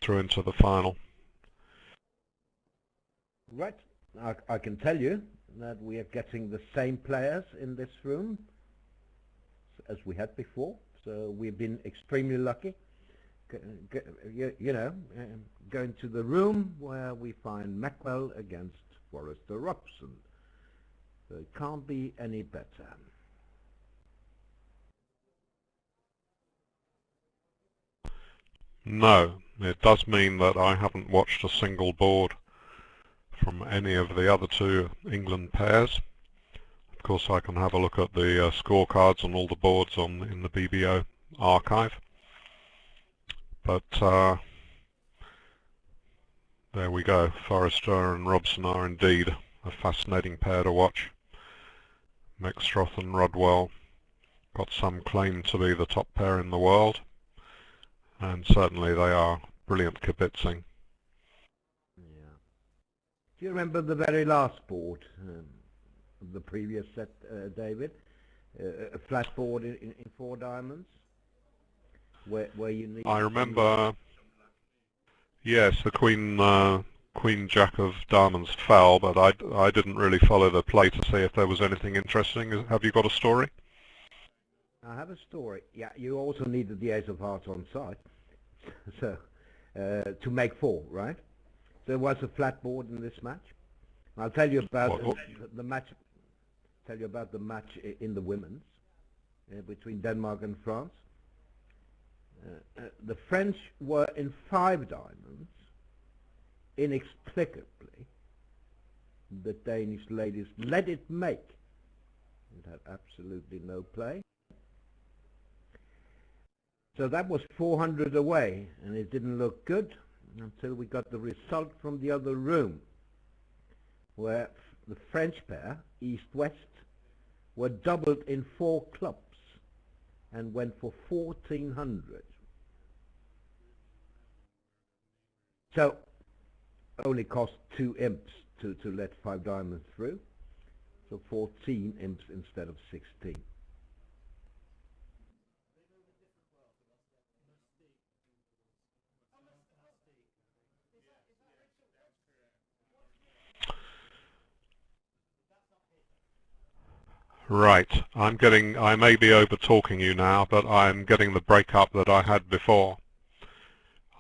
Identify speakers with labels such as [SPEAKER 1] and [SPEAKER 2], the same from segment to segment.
[SPEAKER 1] through into the final.
[SPEAKER 2] Right. I can tell you that we are getting the same players in this room as we had before. So we've been extremely lucky. Going to the room where we find Mackwell against Forrester Robson. So it can't be any better.
[SPEAKER 1] No, it does mean that I haven't watched a single board from any of the other two England pairs. Of course, I can have a look at the scorecards on all the boards in the BBO archive. But there we go. Forrester and Robson are indeed a fascinating pair to watch. Meckstroth and Rodwell got some claim to be the top pair in the world, and certainly they are brilliant kibitzing.
[SPEAKER 2] Yeah. Do you remember the very last board of the previous set, David? A flat board in 4 diamonds, where you need.
[SPEAKER 1] I remember. Yes, the Queen Jack of Diamonds fell, but I didn't really follow the play to see if there was anything interesting. Have you got a story?
[SPEAKER 2] I have a story. Yeah, you also needed the Ace of Hearts on side, so to make 4, right? There was a flat board in this match. I'll tell you about the match. Tell you about the match in the women's between Denmark and France. The French were in 5 diamonds. Inexplicably, the Danish ladies let it make. It had absolutely no play. So that was 400 away, and it didn't look good until we got the result from the other room, where the French pair, East-West, were doubled in 4 clubs and went for 1,400. So only cost 2 imps to let 5 diamonds through. So 14 imps instead of 16.
[SPEAKER 1] Right. I may be over talking you now, but I'm getting the breakup that I had before.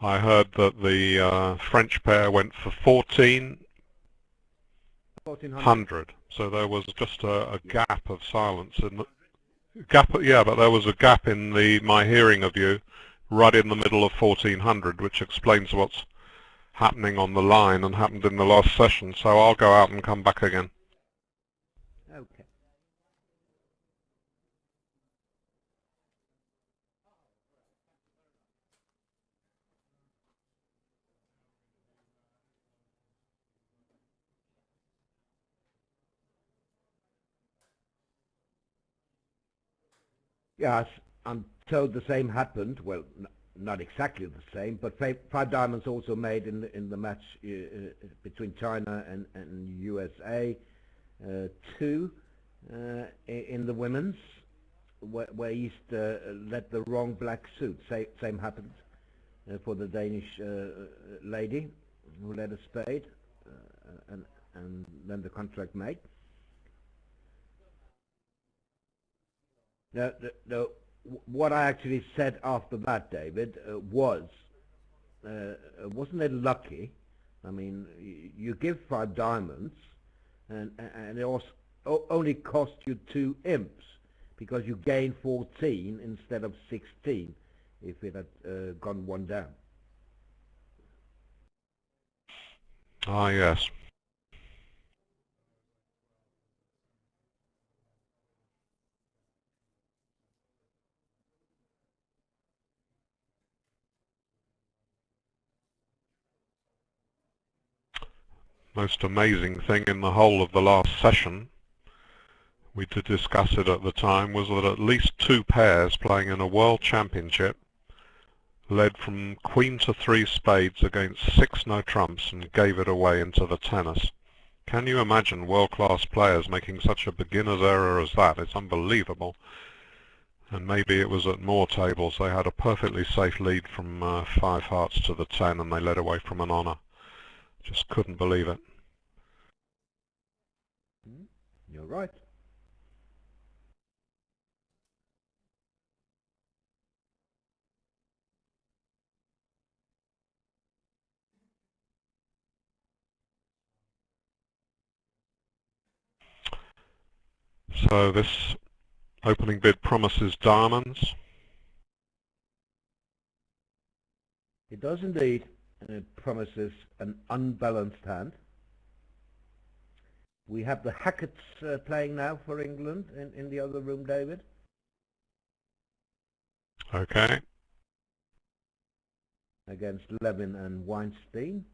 [SPEAKER 1] I heard that the French pair went for 1,400. So there was just a gap of silence in the gap. Yeah, but there was a gap in my hearing of you, right in the middle of 1,400, which explains what's happening on the line and happened in the last session. So I'll go out and come back again.
[SPEAKER 2] Okay. Yes, I'm told the same happened. Well, not exactly the same, but 5 diamonds also made in the match between China and USA 2 in the women's, where East led the wrong black suit. Same happened for the Danish lady who led a spade, and then the contract made. No, what I actually said after that, David, wasn't it lucky? I mean, you give 5 diamonds, and it also only cost you 2 imps, because you gain 14 instead of 16 if it had gone 1 down.
[SPEAKER 1] Ah, yes. Most amazing thing in the whole of the last session, we did discuss it at the time, was that at least 2 pairs playing in a world championship led from queen to 3 spades against 6 no trumps and gave it away into the tennis. Can you imagine world-class players making such a beginner's error as that? It's unbelievable. and maybe it was at more tables. They had a perfectly safe lead from 5 hearts to the 10, and they led away from an honour. Just couldn't believe it.
[SPEAKER 2] You're right.
[SPEAKER 1] So this opening bid promises diamonds.
[SPEAKER 2] It does indeed. It promises an unbalanced hand. We have the Hacketts playing now for England in the other room, David.
[SPEAKER 1] Okay.
[SPEAKER 2] Against Levin and Weinstein.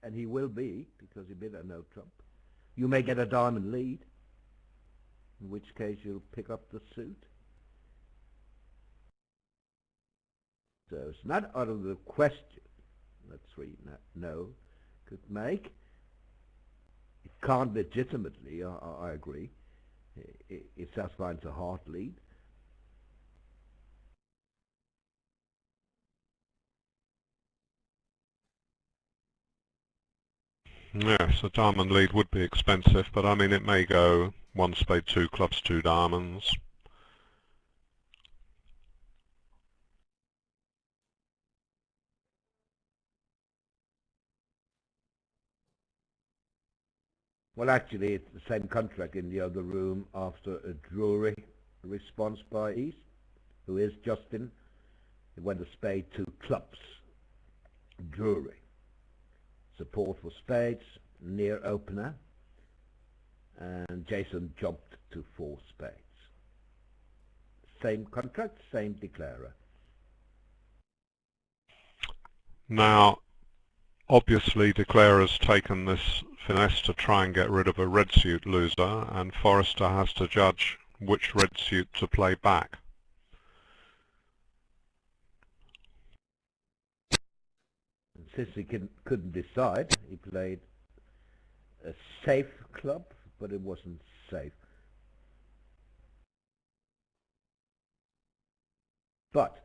[SPEAKER 2] and he will be, because he bid a no trump, you may get a diamond lead, in which case you'll pick up the suit. So it's not out of the question that 3 no could make. It can't legitimately, I agree. It just finds a hard lead.
[SPEAKER 1] Yes, a diamond lead would be expensive, but I mean it may go 1 spade, 2 clubs, 2 diamonds.
[SPEAKER 2] Well, actually, it's the same contract in the other room after a jury response by East, who is Justin. It went a spade, 2 clubs, jury. Support for spades, near opener, and Jason jumped to 4 spades. Same contract, same declarer.
[SPEAKER 1] Now, obviously declarer's taken this finesse to try and get rid of a red suit loser, and Forrester has to judge which red suit to play back.
[SPEAKER 2] And since he couldn't decide, he played a safe club, but it wasn't safe. But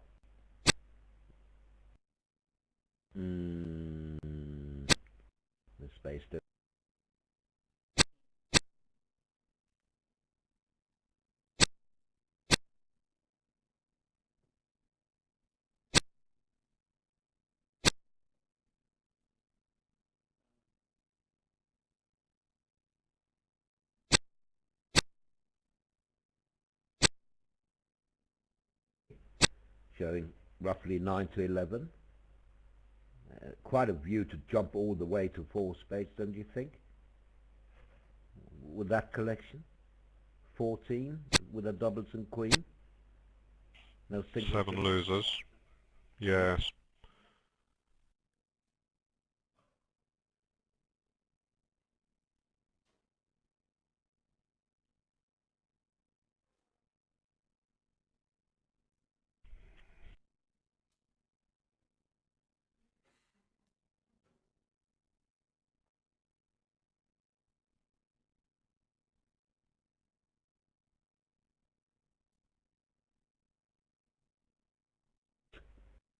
[SPEAKER 2] the space there. Showing roughly 9 to 11. Quite a view to jump all the way to 4 spades, don't you think? With that collection? 14 with a doubles and queen? No singles.
[SPEAKER 1] 7 losers. Yes.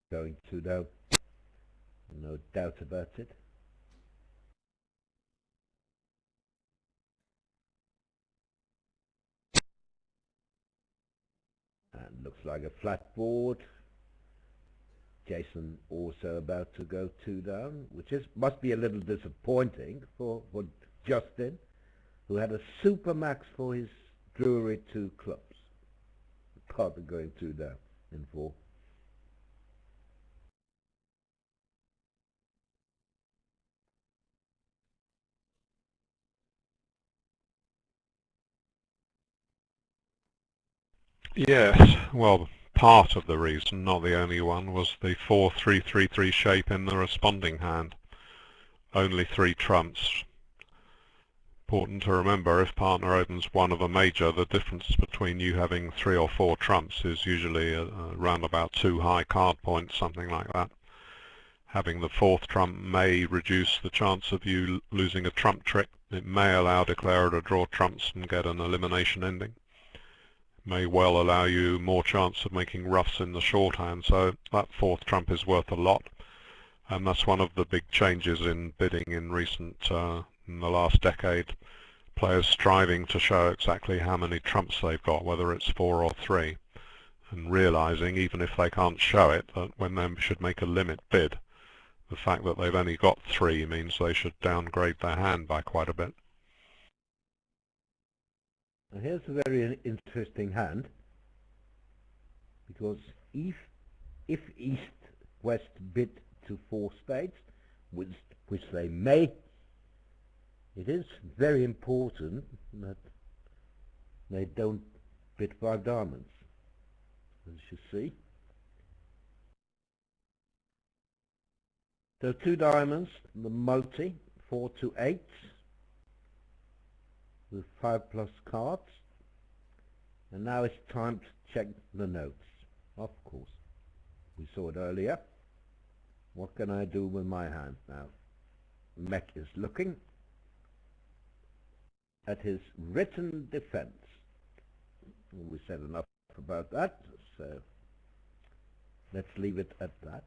[SPEAKER 2] Going to though, no doubt about it. And looks like a flat board. Jason also about to go 2 down, which must be a little disappointing for Justin, who had a super max for his Drury 2 clubs. Partner going 2 down in 4.
[SPEAKER 1] Yes, well, part of the reason, not the only one, was the 4-3-3-3 shape in the responding hand. Only 3 trumps. Important to remember, if partner opens one of a major, the difference between you having 3 or 4 trumps is usually around about 2 high card points, something like that. Having the 4th trump may reduce the chance of you losing a trump trick. It may allow declarer to draw trumps and get an elimination ending. May well allow you more chance of making roughs in the shorthand, so that 4th trump is worth a lot, and that's one of the big changes in bidding in in the last decade. Players striving to show exactly how many trumps they've got, whether it's 4 or 3, and realizing, even if they can't show it, that when they should make a limit bid, the fact that they've only got 3 means they should downgrade their hand by quite a bit.
[SPEAKER 2] Now here's a very interesting hand, because if East-West bid to 4 spades, which they may, it is very important that they don't bid 5 diamonds, as you see. So 2 diamonds, the multi, 4 to 8, with 5 plus cards. And now it's time to check the notes. Of course, we saw it earlier. What can I do with my hand now? Mech is looking at his written defense. We said enough about that, so let's leave it at that.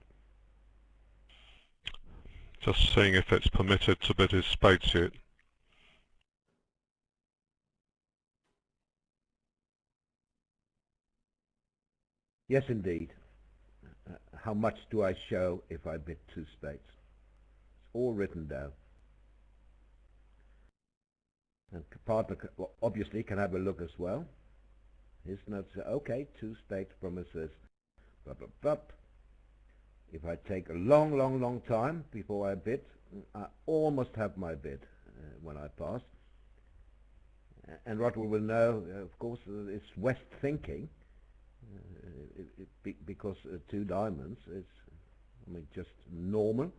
[SPEAKER 1] Just seeing if it's permitted to bid his spade suit.
[SPEAKER 2] Yes, indeed. How much do I show if I bid 2 spades? It's all written down. And partner obviously can have a look as well. His notes are okay, 2 spades promises, blah, blah, blah. If I take a long time before I bid, I almost have my bid when I pass. And what we will know, of course, is West thinking, because 2 diamonds is, I mean, just normal.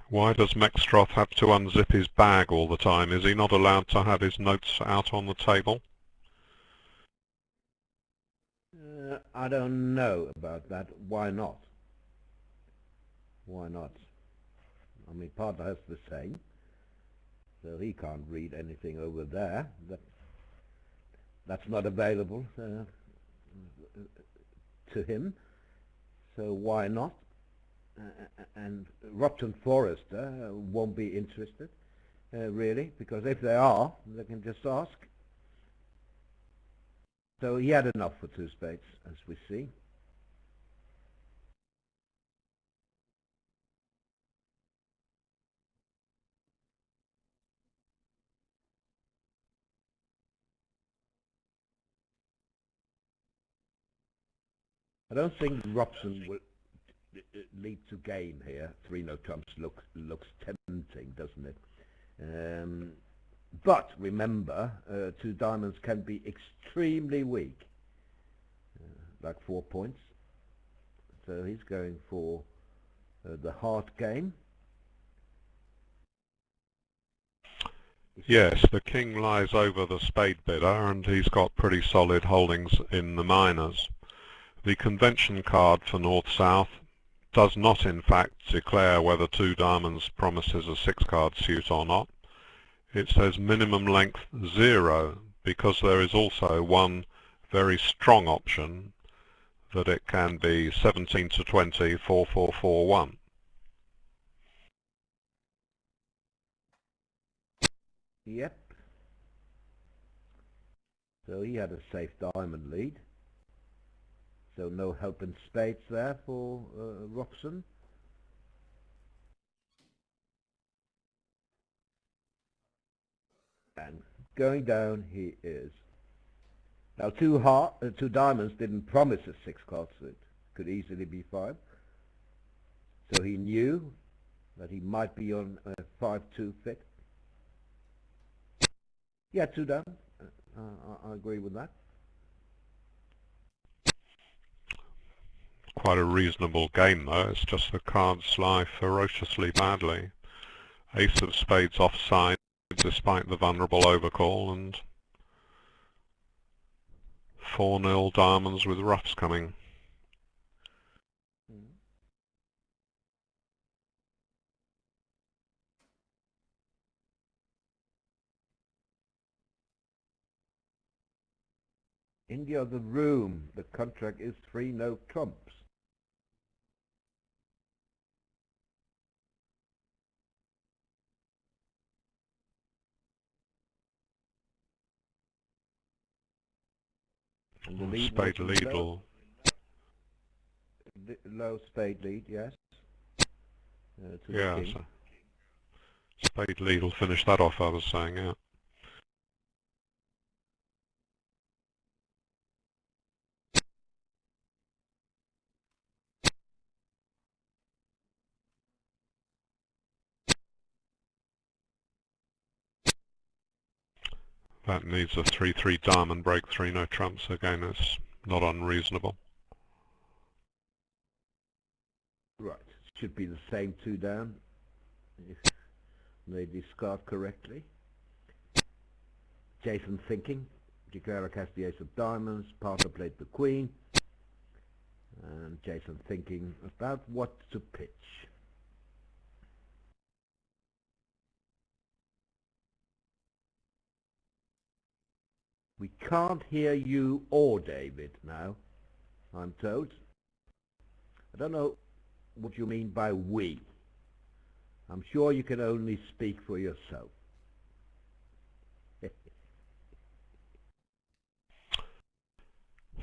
[SPEAKER 1] Why does Mexstroth have to unzip his bag all the time? Is he not allowed to have his notes out on the table?
[SPEAKER 2] I don't know about that. Why not? Why not? I mean, partner has the same, so he can't read anything over there. That's not available to him. So why not? And Robson Forrester won't be interested, really, because if they are, they can just ask. So he had enough for 2 spades, as we see. I don't think Robson will lead to game here. 3 no trumps looks tempting, doesn't it? But remember, 2 diamonds can be extremely weak, like 4 points. So he's going for the hard game.
[SPEAKER 1] Yes, the king lies over the spade bidder, and he's got pretty solid holdings in the minors. The convention card for North-South does not in fact declare whether 2 diamonds promises a 6-card suit or not. It says minimum length 0, because there is also one very strong option that it can be 17 to 20, 4, 4, 4, 1.
[SPEAKER 2] Yep. So he had a safe diamond lead. So no help in spades there for Robson. And going down he is. Now 2 diamonds didn't promise a 6-card suit. Could easily be 5. So he knew that he might be on a 5-2 fit. Yeah, 2 down. I agree with that.
[SPEAKER 1] Quite a reasonable game though, it's just the cards lie ferociously badly. Ace of spades offside despite the vulnerable overcall, and 4-0 diamonds with roughs coming.
[SPEAKER 2] In the other room, the contract is 3 no trumps. And the lead
[SPEAKER 1] Spade lead will...
[SPEAKER 2] low spade lead, yes.
[SPEAKER 1] Yeah, so spade lead will finish that off, I was saying, yeah. That needs a 3-3 diamond break, 3 no trumps. Again, it's not unreasonable.
[SPEAKER 2] Right, should be the same two down if they discard correctly. Jason thinking. Declara cast the ace of diamonds, partner played the queen, and Jason thinking about what to pitch. We can't hear you or David now, I'm told. I don't know what you mean by we. I'm sure you can only speak for yourself.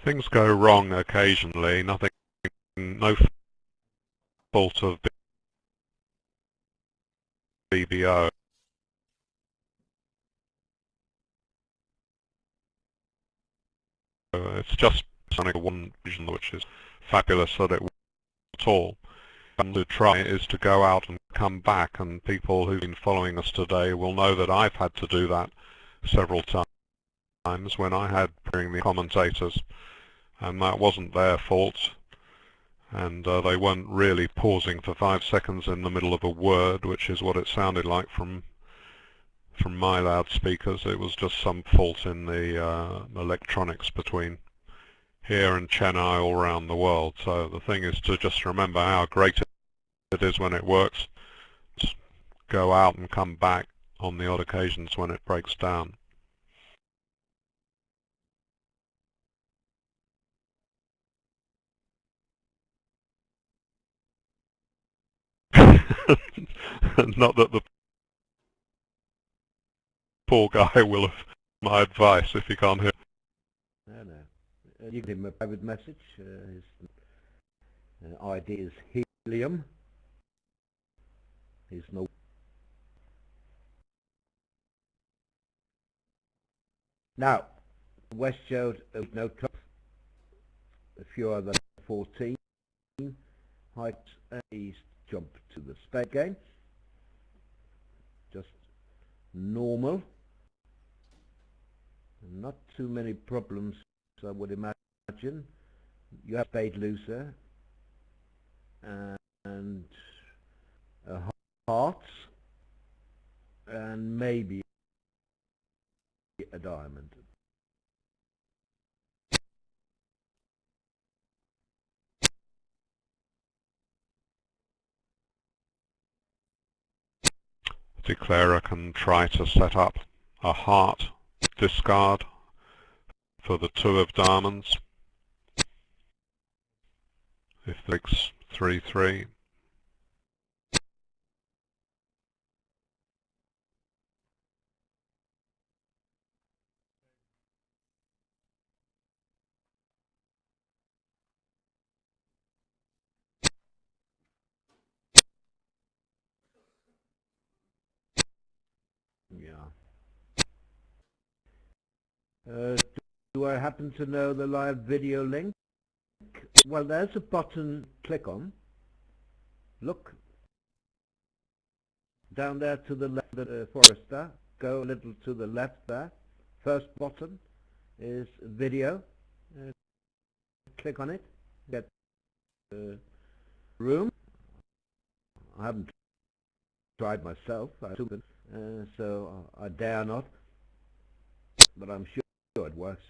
[SPEAKER 1] Things go wrong occasionally, nothing, no fault of BBO. It's just something one vision which is fabulous that it works at all. And to try is to go out and come back, and people who've been following us today will know that I've had to do that several times when I had bring the commentators, and that wasn't their fault, and they weren't really pausing for 5 seconds in the middle of a word, which is what it sounded like from my loudspeakers. It was just some fault in the electronics between here and Chennai all around the world. So the thing is to just remember how great it is when it works. Just go out and come back on the odd occasions when it breaks down. Not that the poor guy will have my advice if he can't hear.
[SPEAKER 2] No, no. You give him a private message. His ID is helium. He's no. Now, West showed no club, a few other 14. Height East jump to the spade game. Just normal. Not too many problems, I would imagine. You have spade loser and a heart and maybe a diamond.
[SPEAKER 1] Declarer can try to set up a heart discard for the 2 of diamonds. If it's 3-3.
[SPEAKER 2] Yeah. Do I happen to know the live video link? Well, there's a button, click on. Look. Down there to the left of the Forester. Go a little to the left there. First button is video. Click on it. Get the room. I haven't tried myself, so I dare not. But I'm sure it works.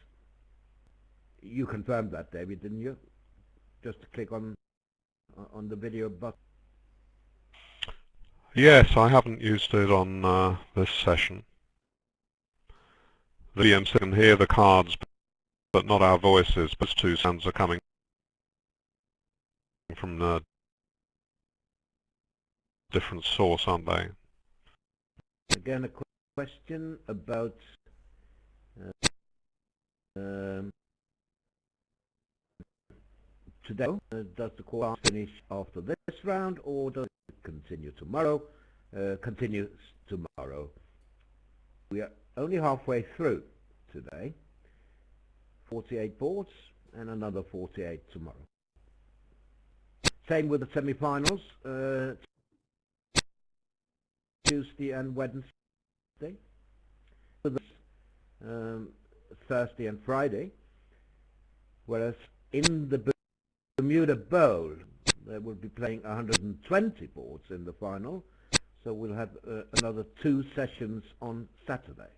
[SPEAKER 2] You confirmed that, David, didn't you? Just to click on the video button.
[SPEAKER 1] Yes, I haven't used it on this session. The VMC can hear the cards, but not our voices. Those 2 sounds are coming from a different source, aren't they?
[SPEAKER 2] Again, a question about today. Does the course finish after this round, or does it continue tomorrow? Continues tomorrow. We are only halfway through today. 48 boards and another 48 tomorrow. Same with the semi-finals. Tuesday and Wednesday. Thursday and Friday. Whereas in the Bermuda Bowl, They will be playing 120 boards in the final, so we'll have another 2 sessions on Saturday.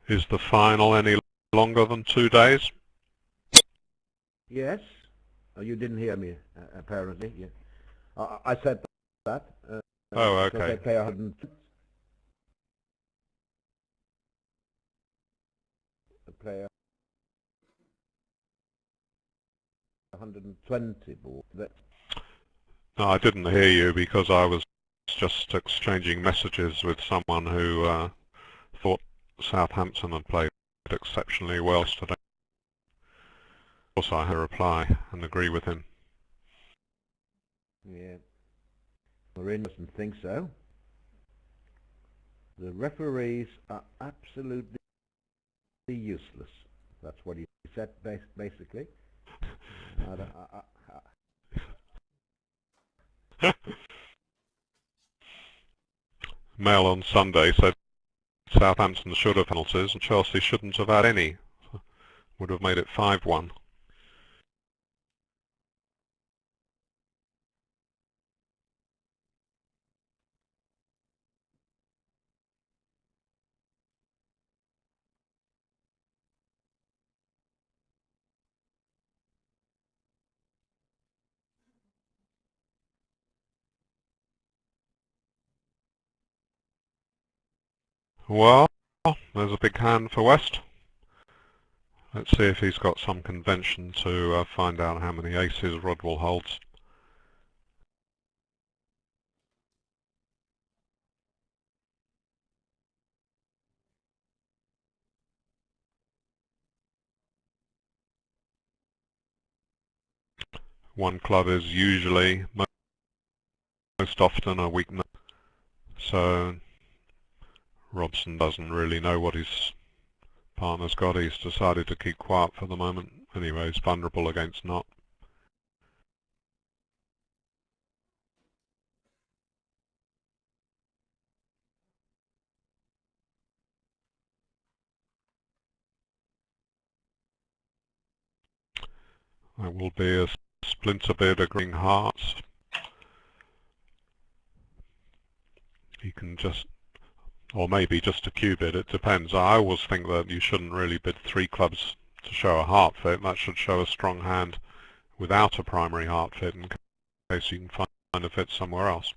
[SPEAKER 1] Is the final any longer than 2 days?
[SPEAKER 2] Yes? Oh, you didn't hear me, apparently. Yeah. I said that.
[SPEAKER 1] Oh,
[SPEAKER 2] because
[SPEAKER 1] okay.
[SPEAKER 2] they play 120 boards.
[SPEAKER 1] No, I didn't hear you because I was just exchanging messages with someone who thought Southampton had played exceptionally well yesterday. Of course, I had a reply and agree with him.
[SPEAKER 2] Yeah. Mourinho doesn't think so. The referees are absolutely useless. That's what he said, basically.
[SPEAKER 1] Mail on Sunday said Southampton should have penalties and Chelsea shouldn't have had any. Would have made it 5-1. Well, there's a big hand for West. Let's see if he's got some convention to find out how many aces Rodwell holds. One club is usually most often a weakness, so Robson doesn't really know what his partner's got. He's decided to keep quiet for the moment. Anyway, he's vulnerable against Knott. There will be a splinter bid agreeing hearts. He can just, or maybe just a Q bid, it depends. I always think that you shouldn't really bid 3 clubs to show a heart fit. That should show a strong hand without a primary heart fit in case you can find a fit somewhere else.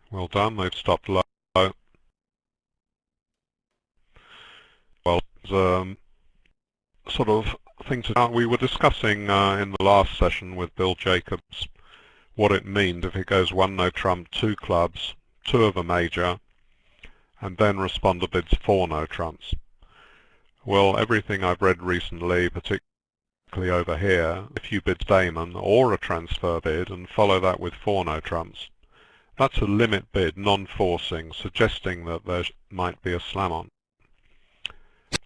[SPEAKER 1] Well done, they've stopped low. Well, sort of thing to we were discussing in the last session with Bill Jacobs what it means if it goes 1-no trump, 2 clubs, 2 of a major, and then responder bids 4 no trumps. Well, everything I've read recently, particularly over here, if you bid Damon or a transfer bid and follow that with 4 no trumps, that's a limit bid, non-forcing, suggesting that there might be a slam on.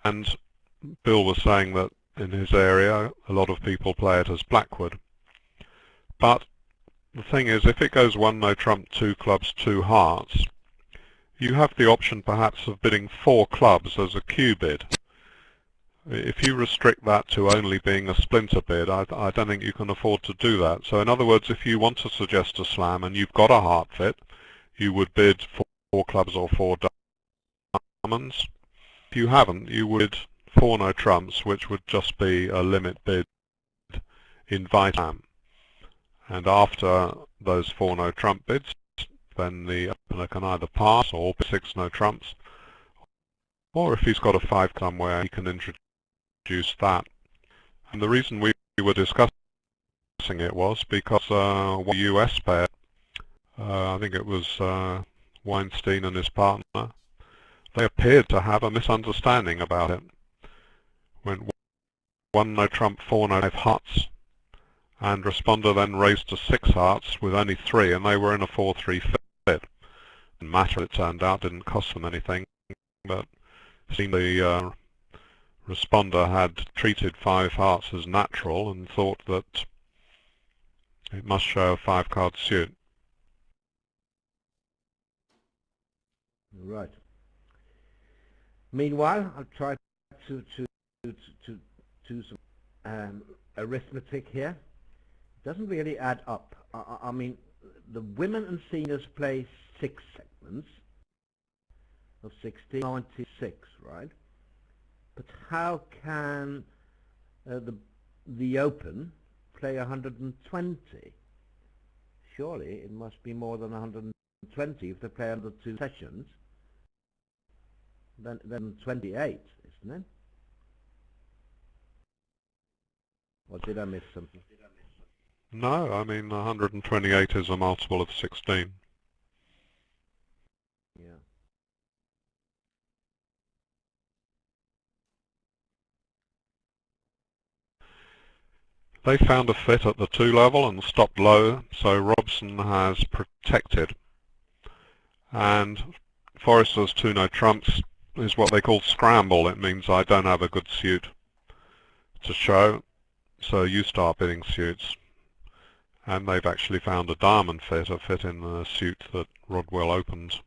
[SPEAKER 1] And Bill was saying that in his area a lot of people play it as Blackwood. But the thing is, if it goes 1-no trump, 2 clubs, 2 hearts, you have the option perhaps of bidding 4 clubs as a Q bid. If you restrict that to only being a splinter bid, I don't think you can afford to do that. So in other words, if you want to suggest a slam and you've got a heart fit, you would bid 4 clubs or 4 diamonds. If you haven't, you would 4 no trumps, which would just be a limit bid invite slam. And after those 4 no trump bids, then the opener can either pass or 6 no trumps, or if he's got a 5 somewhere, he can introduce that. And the reason we were discussing it was because one US pair, I think it was Weinstein and his partner, they appeared to have a misunderstanding about it. When 1 no trump, 4 no hearts, and responder then raised to 6 hearts with only 3, and they were in a 4-3 fit. Didn't matter, it turned out, didn't cost them anything, but it seemed the responder had treated 5 hearts as natural and thought that it must show a 5-card suit.
[SPEAKER 2] Right. Meanwhile, I'll try to do some arithmetic here. It doesn't really add up. I mean, the women and seniors play 6 segments of 1696, right? But how can the Open play 120? Surely it must be more than 120 if they play under 2 sessions. Then 28, isn't it? Or did I miss something?
[SPEAKER 1] No, I mean 128 is a multiple of 16.
[SPEAKER 2] Yeah.
[SPEAKER 1] They found a fit at the 2 level and stopped low, so Robson has protected. And Forrester's 2 no trumps is what they call scramble. It means I don't have a good suit to show, so you start bidding suits. And they've actually found a diamond fit, a fit in the suit that Rodwell opened,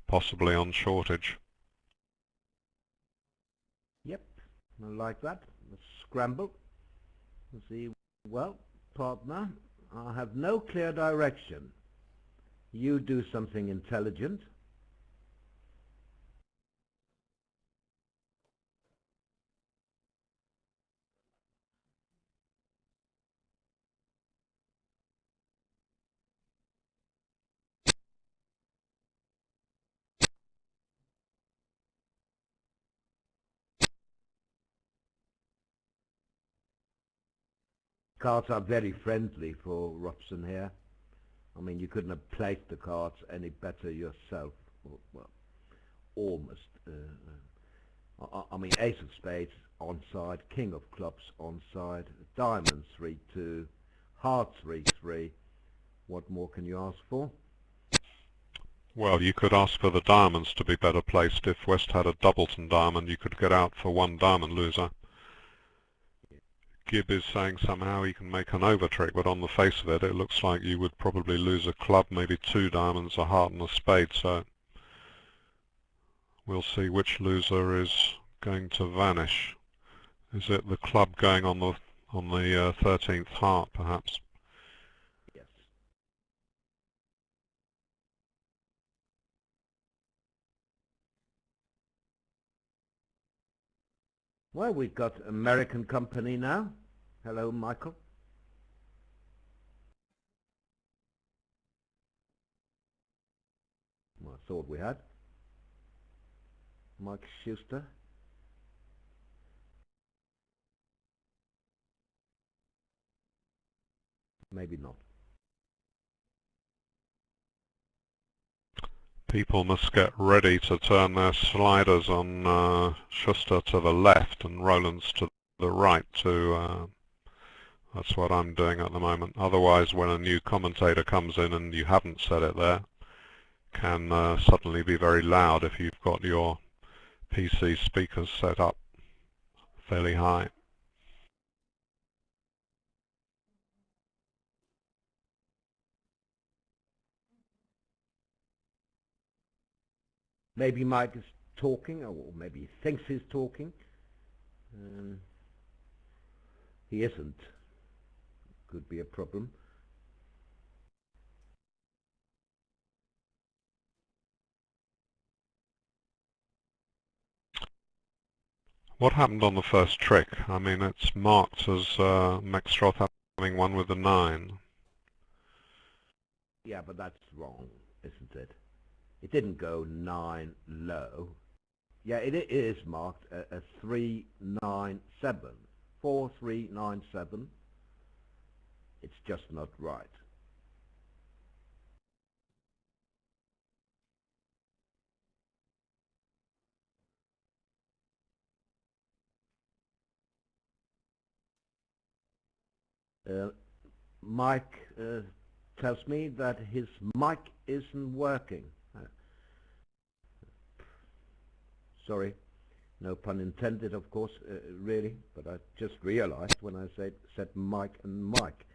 [SPEAKER 1] possibly on shortage.
[SPEAKER 2] Yep, I like that. Let's scramble. Let's see. Well, partner, I have no clear direction. You do something intelligent. Cards are very friendly for Robson here. I mean, you couldn't have placed the cards any better yourself. Well, almost. I mean, ace of spades onside, king of clubs onside, diamonds 3-2, hearts 3-3. What more can you ask for?
[SPEAKER 1] Well, you could ask for the diamonds to be better placed. If West had a doubleton diamond, you could get out for 1 diamond loser. Gibb is saying somehow he can make an over trick, but on the face of it, it looks like you would probably lose a club, maybe 2 diamonds, a heart and a spade, so we'll see which loser is going to vanish. Is it the club going on the 13th heart, perhaps?
[SPEAKER 2] Yes. Well, we've got American company now. Hello, Michael. Well, I thought we had. Mike Schuster. Maybe not.
[SPEAKER 1] People must get ready to turn their sliders on Schuster to the left and Rowlands to the right. That's what I'm doing at the moment. Otherwise, when a new commentator comes in and you haven't said it there, can suddenly be very loud if you've got your PC speakers set up fairly high.
[SPEAKER 2] Maybe Mike is talking, or maybe he thinks he's talking. He isn't. Could be a problem.
[SPEAKER 1] What happened on the first trick? I mean, it's marked as Max Stroth having won with a 9.
[SPEAKER 2] Yeah, but that's wrong, isn't it? It didn't go 9 low. Yeah, it is marked a 397. 4397. It's just not right. Mike tells me that his mic isn't working. Sorry, no pun intended, of course, really, but I just realized when I said Mike and Mike.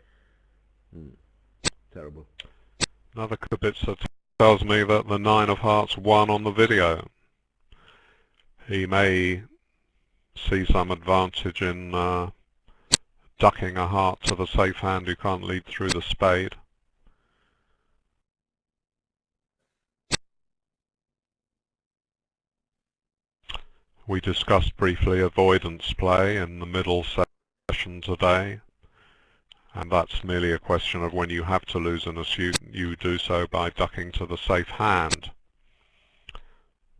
[SPEAKER 2] Terrible.
[SPEAKER 1] Another Kibitzer tells me that the 9 of hearts won on the video. He may see some advantage in ducking a heart to the safe hand who can't lead through the spade. We discussed briefly avoidance play in the middle session today, and that's merely a question of when you have to lose in a suit, you do so by ducking to the safe hand.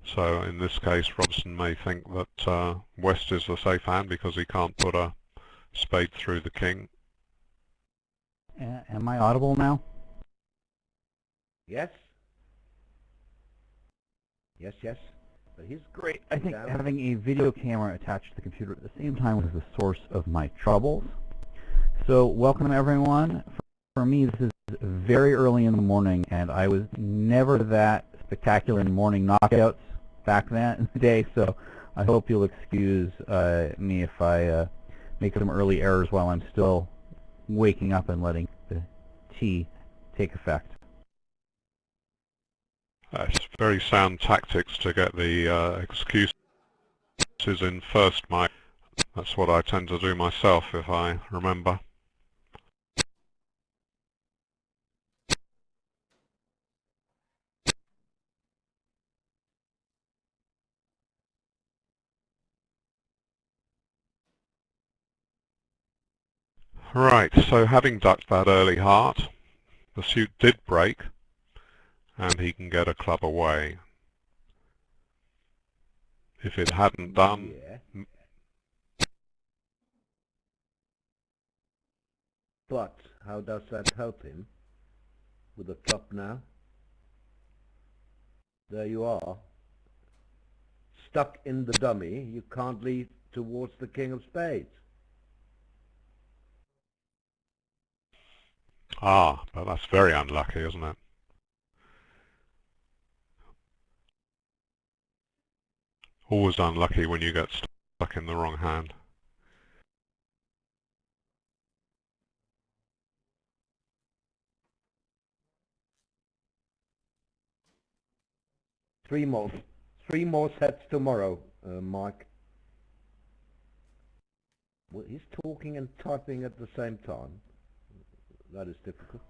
[SPEAKER 1] So in this case, Robson may think that West is the safe hand because he can't put a spade through the king.
[SPEAKER 3] Am I audible now?
[SPEAKER 2] Yes. Yes, yes. But he's
[SPEAKER 3] great. I think having a video camera attached to the computer at the same time was the source of my troubles. So welcome everyone. For me, this is very early in the morning, and I was never that spectacular in morning knockouts back then in the day, so I hope you'll excuse me if I make some early errors while I'm still waking up and letting the tea take effect.
[SPEAKER 1] It's very sound tactics to get the excuses in first, Mike. That's what I tend to do myself, if I remember. Right, so having ducked that early heart, the suit did break, and he can get a club away. If it hadn't done,
[SPEAKER 2] yeah. But how does that help him with the club now? There you are, stuck in the dummy. You can't lead towards the king of spades.
[SPEAKER 1] Ah, but that's very unlucky, isn't it? Always unlucky when you get stuck in the wrong hand.
[SPEAKER 2] Three more sets tomorrow, Mike. Well, he's talking and typing at the same time. That is difficult.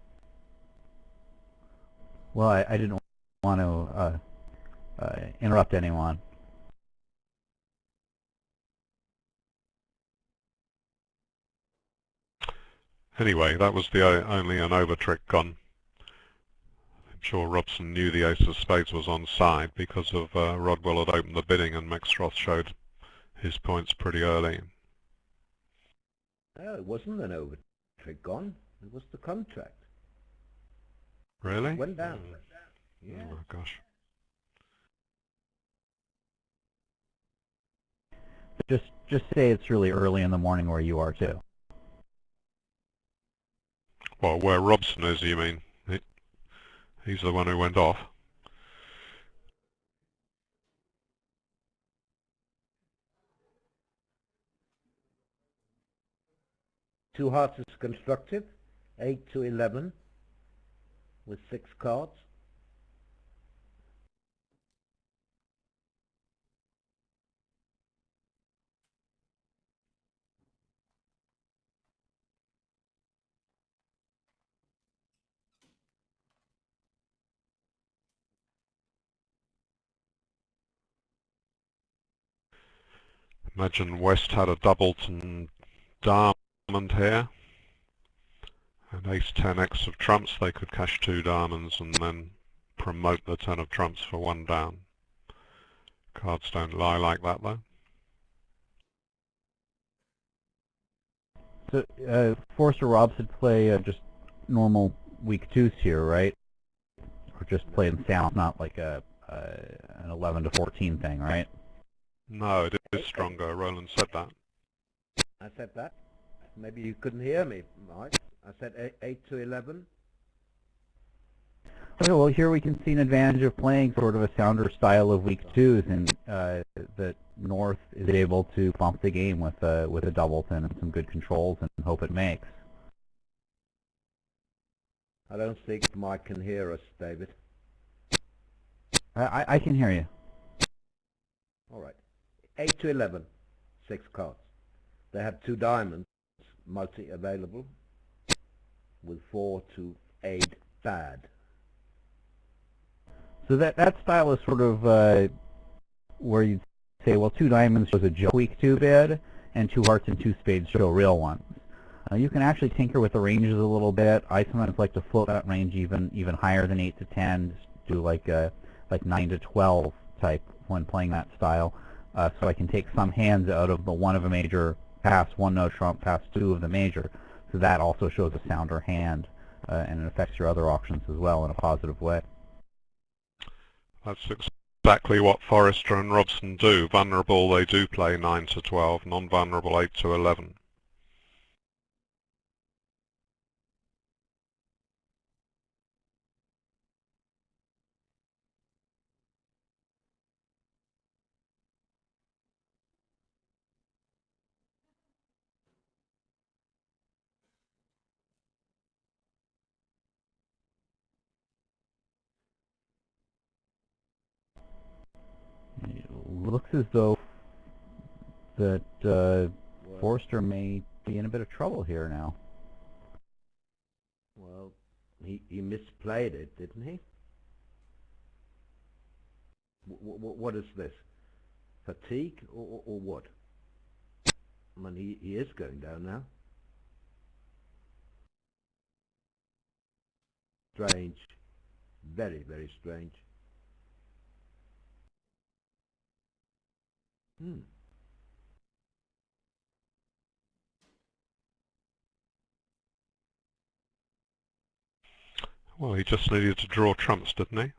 [SPEAKER 3] Well, I didn't want to interrupt anyone.
[SPEAKER 1] Anyway, that was the only an over trick gone. I'm sure Robson knew the ace of spades was on side because of Rodwell had opened the bidding and Mexroth showed his points pretty early.
[SPEAKER 2] Oh, it wasn't an over trick gone. It was the contract.
[SPEAKER 1] Really?
[SPEAKER 2] It went down. Yeah.
[SPEAKER 1] Oh my gosh.
[SPEAKER 3] Just say it's really early in the morning where you are too.
[SPEAKER 1] Well, where Robson is, you mean? He's the one who went off.
[SPEAKER 2] Two hearts is constructive. 8 to 11 with 6 cards.
[SPEAKER 1] Imagine West had a doubleton diamond here, and ace 10x of trumps. They could cash 2 diamonds and then promote the 10 of trumps for 1 down. Cards don't lie like that, though.
[SPEAKER 3] So Forster Robson play just normal weak twos here, right? Or just play them sound, not like an 11 to 14 thing, right?
[SPEAKER 1] No, it is stronger. Roland said that.
[SPEAKER 2] I said that. Maybe you couldn't hear me, Mike. I said 8 to 11.
[SPEAKER 3] Okay, well, here we can see an advantage of playing sort of a sounder style of week twos, and that North is able to bump the game with a doubleton and some good controls and hope it makes.
[SPEAKER 2] I don't think Mike can hear us, David.
[SPEAKER 3] I can hear you.
[SPEAKER 2] All right. 8 to 11, 6 cards. They have 2 diamonds, multi available, with 4 to 8 bad.
[SPEAKER 3] So that style is sort of where you'd say, well, 2 diamonds shows a joke week 2 bid, and 2 hearts and 2 spades show real ones. You can actually tinker with the ranges a little bit. I sometimes like to float that range even higher than 8 to 10, just do like 9 to 12 type when playing that style, so I can take some hands out of the 1 of a major, pass 1 no trump, pass 2 of the major. So that also shows a sounder hand, and it affects your other options as well in a positive way.
[SPEAKER 1] That's exactly what Forrester and Robson do. Vulnerable, they do play 9 to 12, non-vulnerable 8 to 11.
[SPEAKER 3] It looks as though that Forrester may be in a bit of trouble here now.
[SPEAKER 2] Well, he misplayed it, didn't he? What is this? Fatigue or what? I mean, he is going down now. Strange. Very, very strange.
[SPEAKER 1] Well, he just needed to draw trumps, didn't he?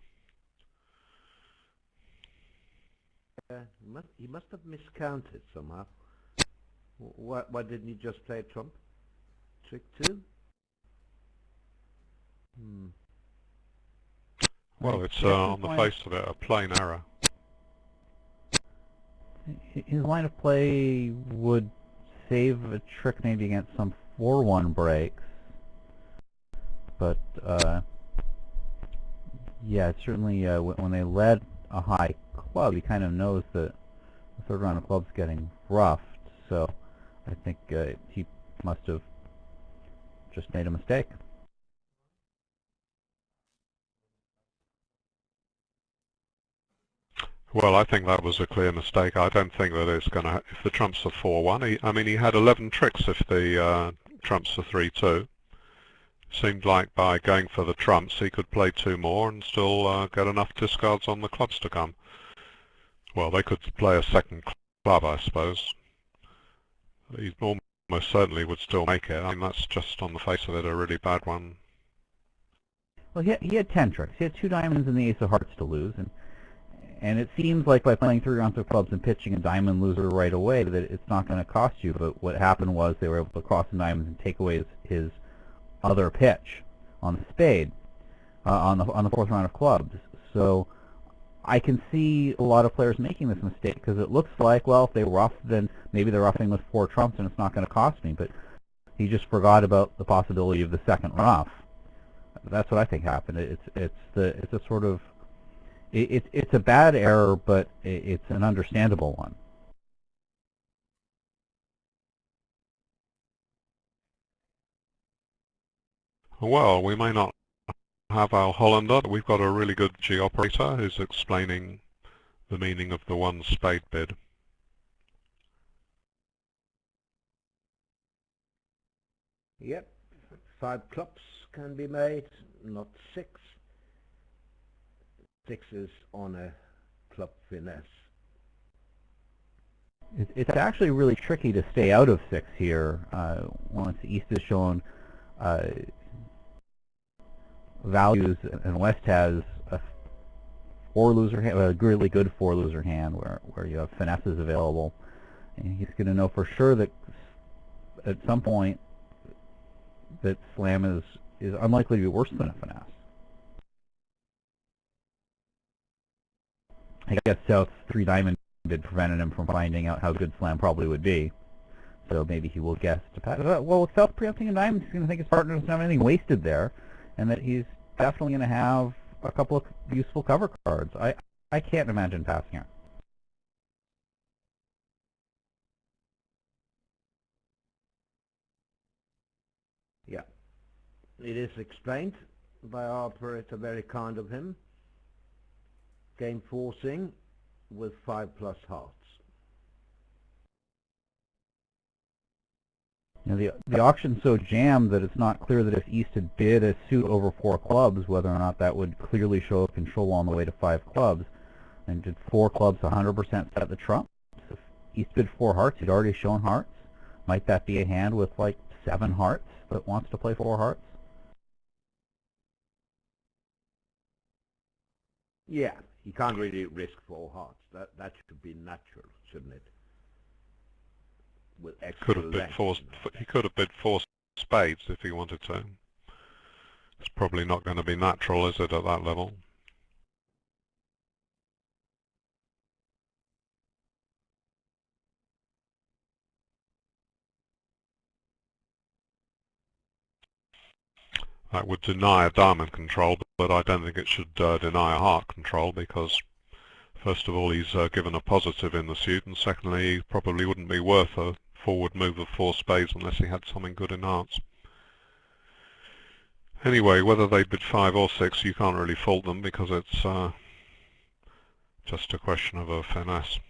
[SPEAKER 2] He must have miscounted somehow. Why didn't he just play trump? Trick 2?
[SPEAKER 1] Well, it's on the face of it a plain error.
[SPEAKER 3] His line of play would save a trick maybe against some 4-1 breaks, but yeah, it's certainly when they led a high club, he kind of knows that the third round of clubs getting roughed, so I think he must have just made a mistake.
[SPEAKER 1] Well, I think that was a clear mistake. I don't think that it's going to, if the trumps are 4-1, I mean, he had 11 tricks if the trumps are 3-2. Seemed like by going for the trumps, he could play 2 more and still get enough discards on the clubs to come. Well, they could play a second club, I suppose. He almost certainly would still make it. I mean, that's just on the face of it a really bad one.
[SPEAKER 3] Well, he had 10 tricks. He had 2 diamonds and the ace of hearts to lose, and it seems like by playing 3 rounds of clubs and pitching a diamond loser right away that it's not going to cost you. But what happened was they were able to cross the diamonds and take away his other pitch on the spade on the 4th round of clubs. So I can see a lot of players making this mistake because it looks like, well, if they rough, then maybe they're roughing with 4 trumps and it's not going to cost me. But he just forgot about the possibility of the second rough. That's what I think happened. It's a sort of it's a bad error, but it's an understandable one.
[SPEAKER 1] Well, we may not have our Hollander, but we've got a really good G operator who's explaining the meaning of the 1 spade bid.
[SPEAKER 2] Yep, 5 clubs can be made, not 6. 6 is on a club finesse.
[SPEAKER 3] It's actually really tricky to stay out of 6 here. Once East has shown values and West has a 4-loser hand, a really good 4-loser hand where you have finesses available, and he's going to know for sure that at some point that slam is unlikely to be worse than a finesse. I guess South's 3-diamond bid prevented him from finding out how good slam probably would be. So maybe he will guess to pass. Well, with South preempting a diamond, he's going to think his partner doesn't have anything wasted there, and that he's definitely going to have a couple of useful cover cards. I can't imagine passing it.
[SPEAKER 2] Yeah. It is explained by our operator, very kind of him. Game forcing with 5+ hearts.
[SPEAKER 3] You know, the auction's so jammed that it's not clear that if East had bid a suit over 4 clubs, whether or not that would clearly show control on the way to 5 clubs. And did 4 clubs 100% set the trump? If East bid 4 hearts, he'd already shown hearts. Might that be a hand with like 7 hearts that wants to play 4 hearts?
[SPEAKER 2] Yeah, he can't really risk 4 hearts. That should be natural, shouldn't it? With extra
[SPEAKER 1] he could have bid 4 spades if he wanted to. It's probably not going to be natural, is it, at that level? That would deny a diamond control, but I don't think it should deny a heart control, because first of all he's given a positive in the suit, and secondly he probably wouldn't be worth a forward move of 4 spades unless he had something good in hearts. Anyway, whether they bid 5 or 6, you can't really fault them, because it's just a question of a finesse.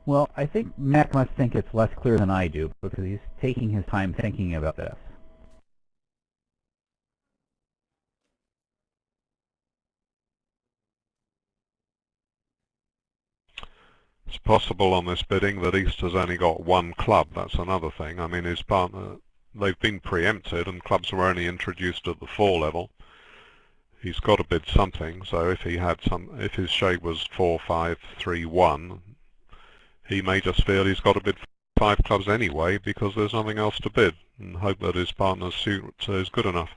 [SPEAKER 3] Well, I think Mac must think it's less clear than I do, because he's taking his time thinking about this.
[SPEAKER 1] It's possible on this bidding that East has only got 1 club. That's another thing. I mean, his partner, they've been preempted and clubs were only introduced at the 4 level. He's got to bid something, so if his shape was 4, 5, 3, 1, he may just feel he's got to bid 5 clubs anyway because there's nothing else to bid, and hope that his partner's suit is good enough.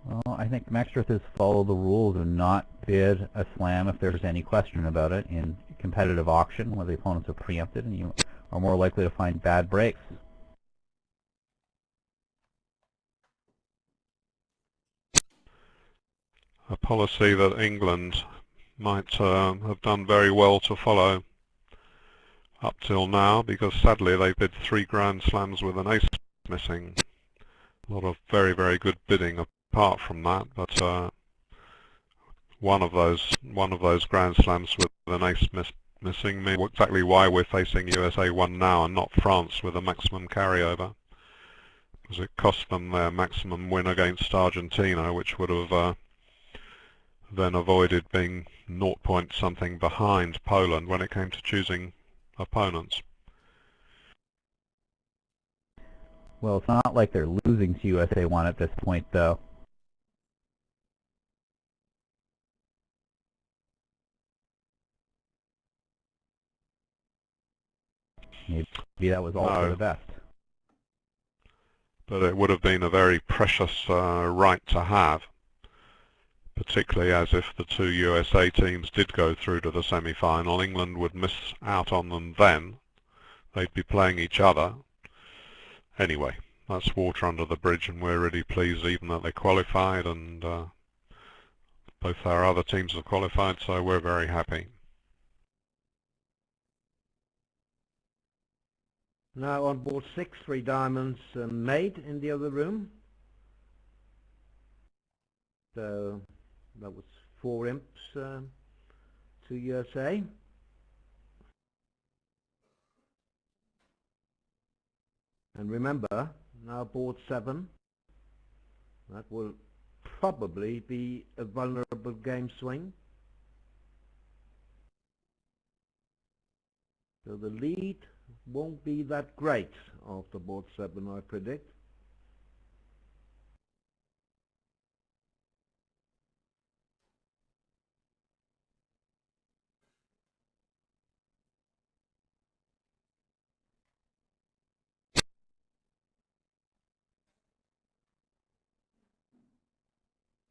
[SPEAKER 3] Well, I think Mac's truth is follow the rules and not bid a slam if there's any question about it in competitive auction where the opponents are preempted and you are more likely to find bad breaks.
[SPEAKER 1] A policy that England might have done very well to follow up till now, because sadly they bid 3 Grand Slams with an ace missing. A lot of very, very good bidding apart from that, but one of those Grand Slams with an ace missing means exactly why we're facing USA1 now and not France with a maximum carryover, because it cost them their maximum win against Argentina, which would have then avoided being 0 point something behind Poland when it came to choosing opponents.
[SPEAKER 3] Well, it's not like they're losing to USA1 at this point, though. Maybe that was all for the best.
[SPEAKER 1] But it would have been a very precious right to have, particularly as if the 2 USA teams did go through to the semi-final, England would miss out on them then. They'd be playing each other. Anyway, that's water under the bridge, and we're really pleased even that they qualified, and both our other teams have qualified, so we're very happy.
[SPEAKER 2] Now on board 6, 3 diamonds made in the other room. So that was 4 imps to USA. And remember, now board 7, that will probably be a vulnerable game swing. So the lead won't be that great after board 7, I predict.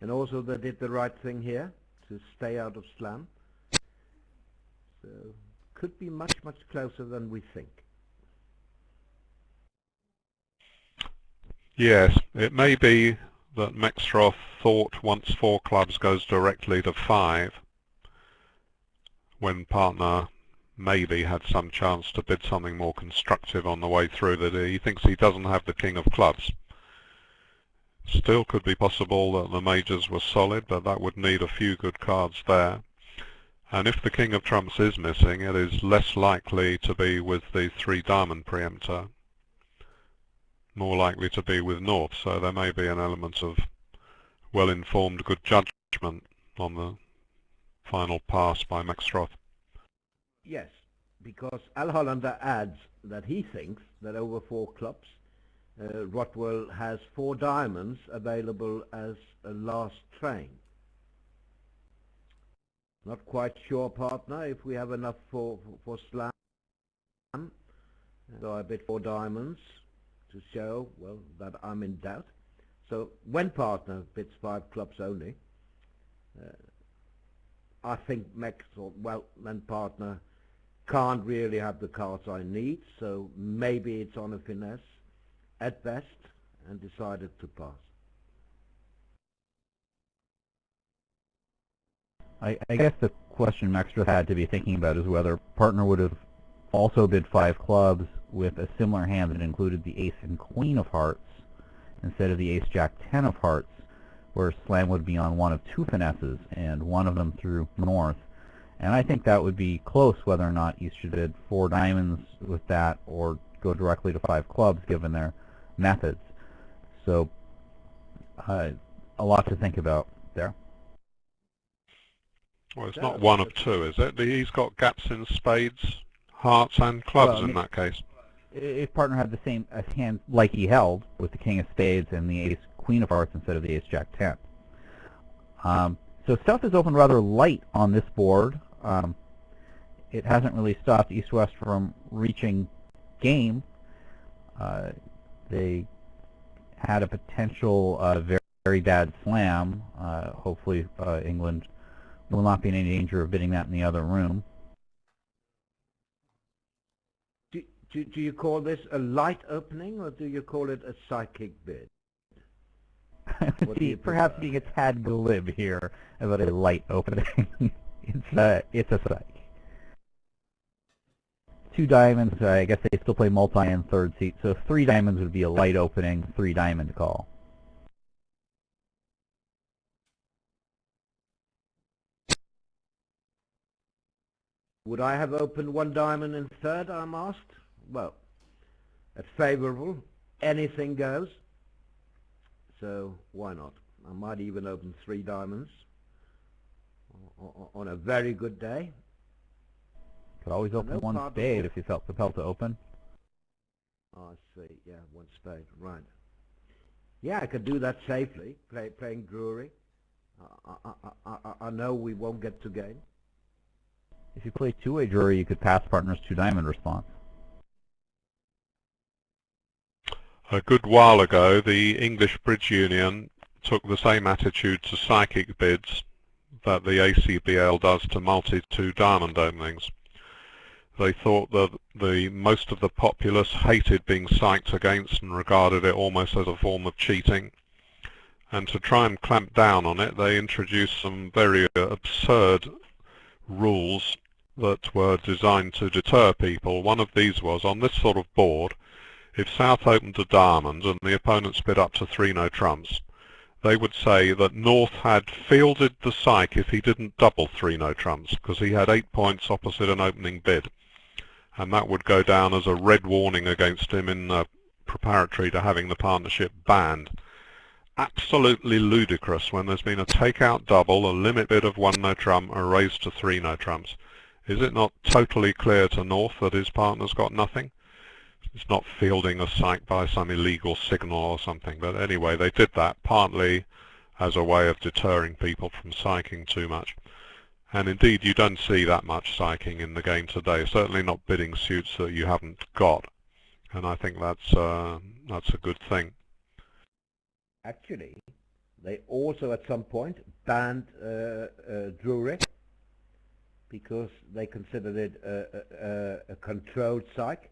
[SPEAKER 2] And also they did the right thing here to stay out of slam. So could be much, much closer than we think.
[SPEAKER 1] Yes, it may be that Mexroth thought once 4 clubs goes directly to 5, when partner maybe had some chance to bid something more constructive on the way through, that he thinks he doesn't have the king of clubs. Still could be possible that the majors were solid, but that would need a few good cards there. And if the king of trumps is missing, it is less likely to be with the 3 diamond preemptor, more likely to be with North, so there may be an element of well-informed good judgment on the final pass by Mexroth.
[SPEAKER 2] Yes, because Al Hollander adds that he thinks that over 4 clubs, Rothwell has 4 diamonds available as a last train. Not quite sure, partner, if we have enough for slam. So I bid 4 diamonds to show, well, that I'm in doubt. So when partner bids 5 clubs only, I think Mex, or well, then partner can't really have the cards I need, so maybe it's on a finesse at best, and decided to pass.
[SPEAKER 3] I guess the question Mexroth had to be thinking about is whether partner would have also bid 5 clubs with a similar hand that included the ace and queen of hearts instead of the ace jack 10 of hearts, where slam would be on one of 2 finesses and one of them through North. And I think that would be close whether or not East should bid 4 diamonds with that or go directly to 5 clubs given their methods. So a lot to think about there.
[SPEAKER 1] Well, it's not one of 2, is it? He's got gaps in spades, hearts and clubs, well, in that case.
[SPEAKER 3] If partner had the same hand like he held with the king of spades and the ace queen of hearts instead of the ace jack 10. So stuff is open rather light on this board. It hasn't really stopped East-West from reaching game. They had a potential very, very bad slam. Hopefully England will not be in any danger of bidding that in the other room.
[SPEAKER 2] Do you call this a light opening, or do you call it a psychic bid?
[SPEAKER 3] Perhaps being a tad glib here about a light opening. It's a psych. 2 diamonds, I guess they still play multi in 3rd seat, so 3 diamonds would be a light opening, 3 diamond call.
[SPEAKER 2] Would I have opened 1 diamond in 3rd, I'm asked? Well, at favorable, anything goes. So why not? I might even open 3 diamonds on a very good day.
[SPEAKER 3] Could always open 1 spade if you felt compelled to open.
[SPEAKER 2] Oh, I see. Yeah, 1 spade. Right. Yeah, I could do that safely, playing Drury. I know we won't get to game.
[SPEAKER 3] If you play 2-way Drury, you could pass partner's 2 diamond response.
[SPEAKER 1] A good while ago, the English Bridge Union took the same attitude to psychic bids that the ACBL does to multi-2 diamond openings. They thought that most of the populace hated being psyched against and regarded it almost as a form of cheating. And to try and clamp down on it, they introduced some very absurd rules that were designed to deter people. One of these was, on this sort of board, if South opened a diamond and the opponents bid up to 3 no trumps, they would say that North had fielded the psych if he didn't double 3 no trumps, because he had 8 points opposite an opening bid. And that would go down as a red warning against him in preparatory to having the partnership banned. Absolutely ludicrous when there's been a takeout double, a limit bid of 1 no trump, a raise to 3 no trumps. Is it not totally clear to North that his partner's got nothing? It's not fielding a psych by some illegal signal or something, but anyway, they did that partly as a way of deterring people from psyching too much. And indeed, you don't see that much psyching in the game today, certainly not bidding suits that you haven't got. And I think that's a good thing.
[SPEAKER 2] Actually, They also at some point banned Drury because they considered it a controlled psych,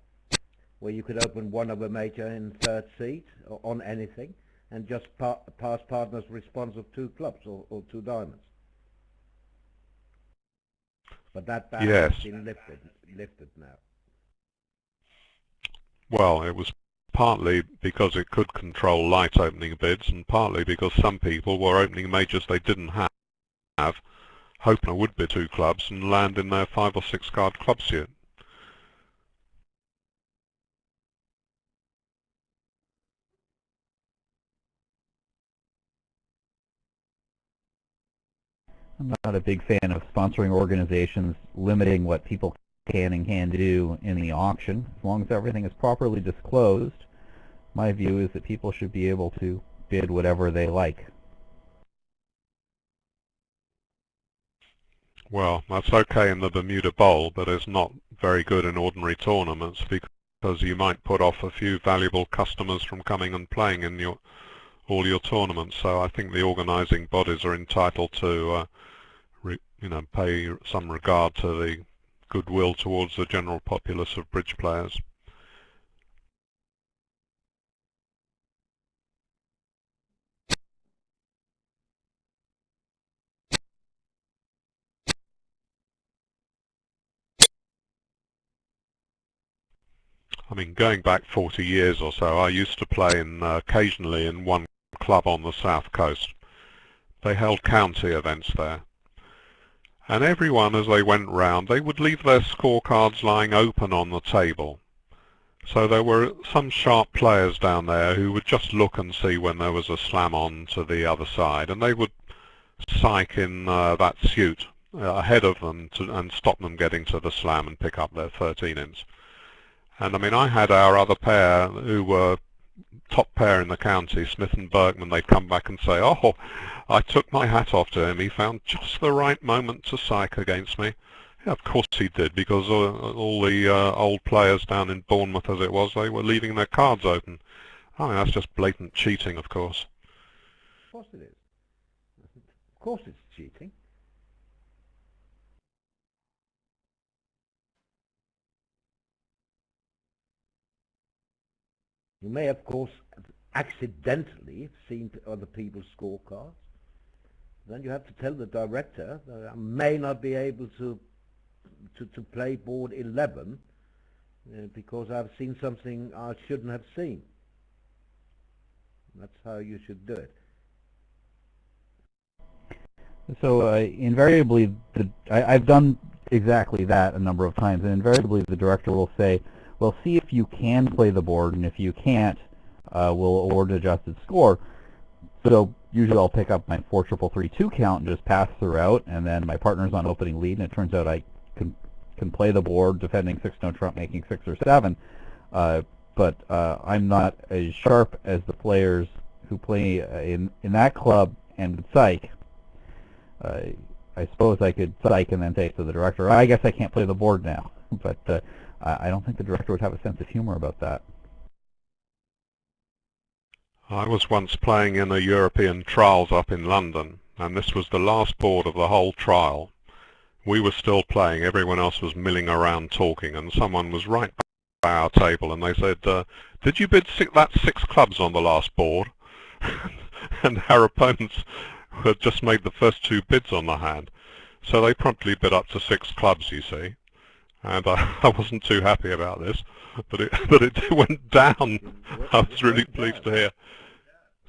[SPEAKER 2] where you could open one of a major in third seed or on anything and just pass partner's response of 2 clubs or 2 diamonds. But that ban
[SPEAKER 1] Yes.
[SPEAKER 2] has been lifted now.
[SPEAKER 1] Well, it was partly because it could control light opening bids, and partly because some people were opening majors they didn't have, hoping it would be 2 clubs and land in their 5 or 6 card club suit.
[SPEAKER 3] I'm not a big fan of sponsoring organizations limiting what people can and can't do in the auction. As long as everything is properly disclosed, my view is that people should be able to bid whatever they like.
[SPEAKER 1] Well, that's okay in the Bermuda Bowl, but it's not very good in ordinary tournaments because you might put off a few valuable customers from coming and playing in all your tournaments. So I think the organising bodies are entitled to pay some regard to the goodwill towards the general populace of bridge players. I mean, going back 40 years or so, I used to play occasionally in one club on the south coast. They held county events there. And everyone, as they went round, they would leave their scorecards lying open on the table. So there were some sharp players down there who would just look and see when there was a slam on to the other side, and they would psych in that suit ahead of them and stop them getting to the slam and pick up their 13-ins. And I mean, I had our other pair who were top pair in the county, Smith and Berkman. They'd come back and say, "Oh, I took my hat off to him. He found just the right moment to psych against me." Yeah, of course he did, because all the old players down in Bournemouth, as it was, they were leaving their cards open. I mean, that's just blatant cheating, of course.
[SPEAKER 2] Of course it is. Of course it's cheating. You may, of course, accidentally have seen other people's scorecards. Then you have to tell the director that I may not be able to play board 11 because I've seen something I shouldn't have seen. That's how you should do it.
[SPEAKER 3] So invariably, I've done exactly that a number of times, and invariably the director will say, well, see if you can play the board, and if you can't, we'll award an adjusted score. So usually I'll pick up my 4-3-3-2 count and just pass throughout, and then my partner's on opening lead, and it turns out I can play the board defending 6-no trump, making 6 or 7. But I'm not as sharp as the players who play in that club and would psych. I suppose I could psych and then say to the director, I guess I can't play the board now. But I don't think the director would have a sense of humor about that.
[SPEAKER 1] I was once playing in a European trials up in London, and this was the last board of the whole trial. We were still playing, everyone else was milling around talking, and someone was right by our table, and they said, did you bid that 6 clubs on the last board? And our opponents had just made the first 2 bids on the hand, so they promptly bid up to 6 clubs, you see. And I wasn't too happy about this, but it went down. I was really pleased to hear.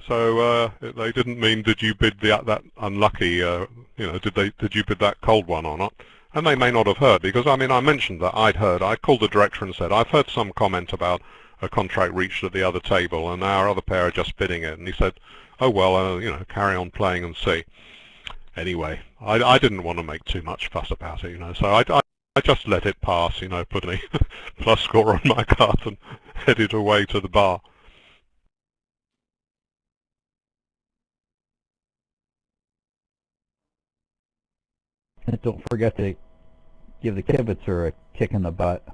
[SPEAKER 1] So they didn't mean, did you bid that unlucky, did you bid that cold one or not? And they may not have heard, because I mean, I mentioned that I'd heard. I called the director and said, I've heard some comment about a contract reached at the other table, and our other pair are just bidding it. And he said, oh well, carry on playing and see. Anyway, I didn't want to make too much fuss about it, so I just let it pass, put a plus score on my card and headed away to the bar.
[SPEAKER 3] And don't forget to give the kibitzer a kick in the butt.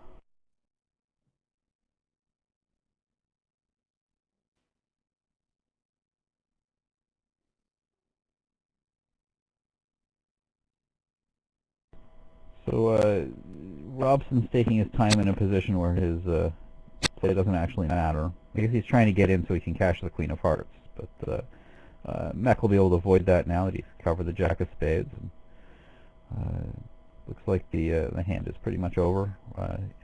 [SPEAKER 3] So Robson's taking his time in a position where his play doesn't actually matter. I guess he's trying to get in so he can cash the Queen of Hearts, but Mech will be able to avoid that now that he's covered the Jack of Spades. And, looks like the hand is pretty much over.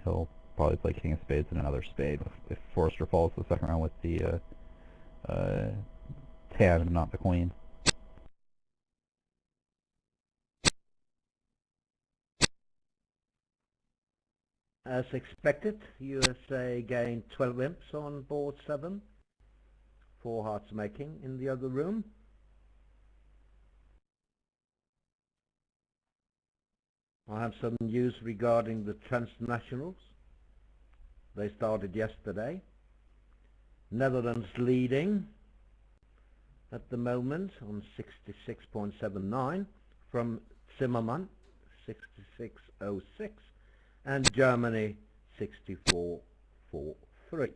[SPEAKER 3] He'll probably play King of Spades and another spade if Forrester falls the second round with the 10 and not the Queen.
[SPEAKER 2] As expected, USA gained 12 imps on board 7. 4 hearts making in the other room. I have some news regarding the transnationals. They started yesterday. Netherlands leading at the moment on 66.79 from Zimmermann, 66.06, and Germany 64.43.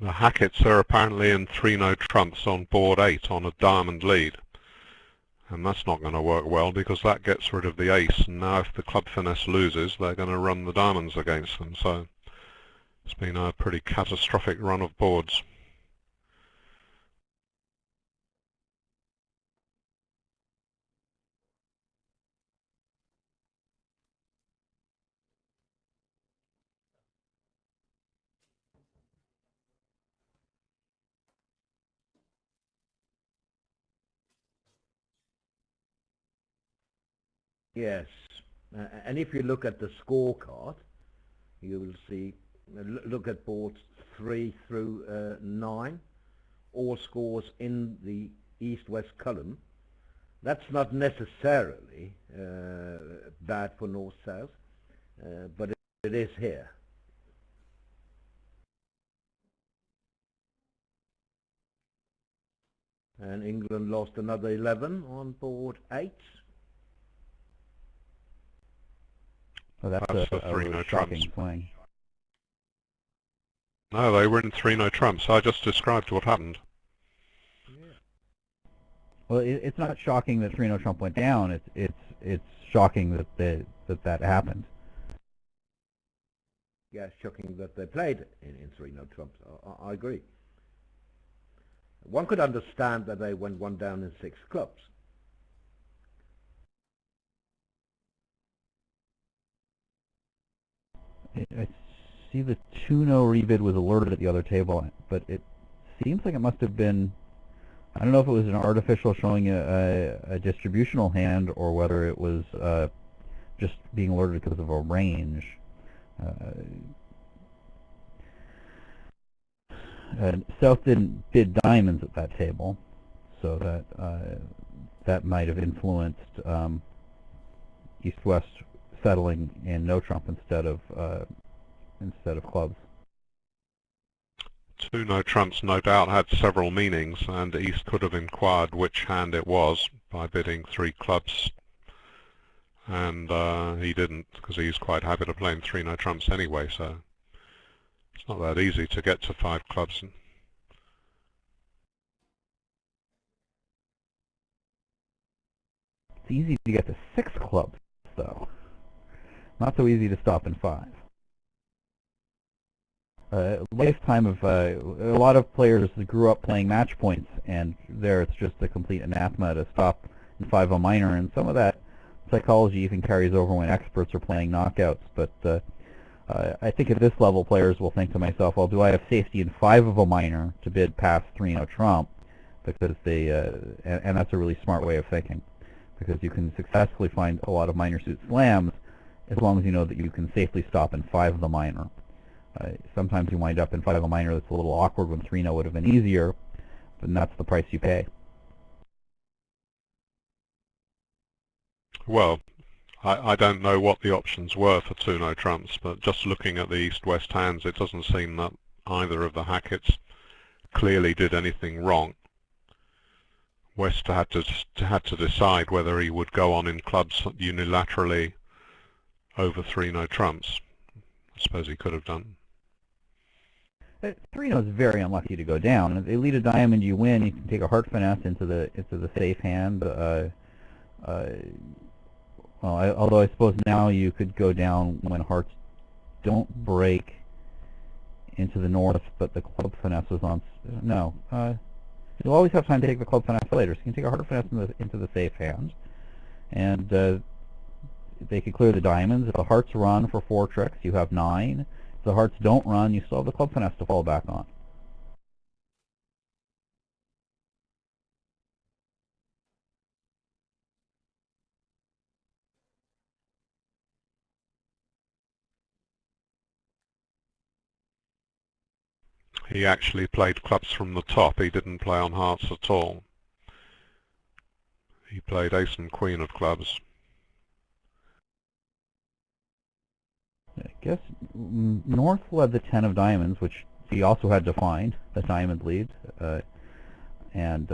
[SPEAKER 1] The Hacketts are apparently in 3-no trumps on board 8 on a diamond lead. And that's not going to work well because that gets rid of the ace, and now if the club finesse loses they're going to run the diamonds against them, so it's been a pretty catastrophic run of boards.
[SPEAKER 2] Yes, and if you look at the scorecard, you will see, look at boards 3 through 9, all scores in the east-west column. That's not necessarily bad for north-south, but it is here. And England lost another 11 on board 8.
[SPEAKER 3] So that's
[SPEAKER 1] the
[SPEAKER 3] a
[SPEAKER 1] 3-no
[SPEAKER 3] really
[SPEAKER 1] trumps.
[SPEAKER 3] shocking swing.
[SPEAKER 1] No, they were in 3-no trumps. I just described what happened.
[SPEAKER 2] Yeah.
[SPEAKER 3] Well, it's not shocking that 3-no trump went down. It's shocking that that happened.
[SPEAKER 2] Yeah, shocking that they played in 3-no trumps. I agree. One could understand that they went 1 down in 6 clubs.
[SPEAKER 3] I see the 2-no rebid was alerted at the other table, but it seems like it must have been, I don't know if it was an artificial showing a distributional hand or whether it was just being alerted because of a range. South didn't bid diamonds at that table, so that might have influenced East-West settling in no trump instead of clubs.
[SPEAKER 1] 2-no trumps no doubt had several meanings, and East could have inquired which hand it was by bidding 3 clubs, and he didn't because he's quite happy to play in 3-no trumps anyway, so it's not that easy to get to 5 clubs.
[SPEAKER 3] It's easy to get to 6 clubs, though. Not so easy to stop in 5. Lifetime of a lot of players grew up playing match points, and there it's just a complete anathema to stop in 5 minor, and some of that psychology even carries over when experts are playing knockouts. But I think at this level, players will think to myself, well, do I have safety in 5 minor to bid past 3-no trump? Because they and that's a really smart way of thinking, because you can successfully find a lot of minor suit slams as long as you know that you can safely stop in 5 minor. Sometimes you wind up in 5 minor that's a little awkward when 3-no would have been easier, but that's the price you pay.
[SPEAKER 1] Well, I don't know what the options were for 2-no trumps, but just looking at the east-west hands, it doesn't seem that either of the Hacketts clearly did anything wrong. West had to decide whether he would go on in clubs unilaterally over 3-no trumps. I suppose he could have done.
[SPEAKER 3] 3-no is very unlucky to go down. If they lead a diamond, you win. You can take a heart finesse into the safe hand. well, although I suppose now you could go down when hearts don't break into the north, but the club finesse was on. No, you'll always have time to take the club finesse later. So you can take a heart finesse into the safe hand, and they could clear the diamonds. If the hearts run for 4 tricks, you have 9. If the hearts don't run, you still have the club finesse to fall back on.
[SPEAKER 1] He actually played clubs from the top. He didn't play on hearts at all. He played ace and queen of clubs.
[SPEAKER 3] I guess North led the 10 of diamonds, which he also had to find the diamond lead. And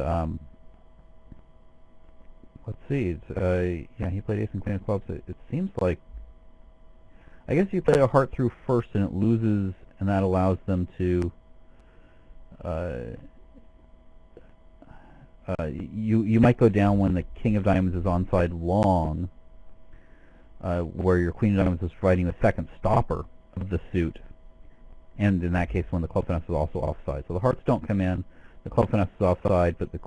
[SPEAKER 3] let's see. Yeah, he played ace and queen of clubs. It seems like, I guess you play a heart through first and it loses, and that allows them to. You might go down when the king of diamonds is onside long, where your queen of diamonds is providing the second stopper of the suit, and in that case when the club finesse is also offside. So the hearts don't come in, the club finesse is offside, but the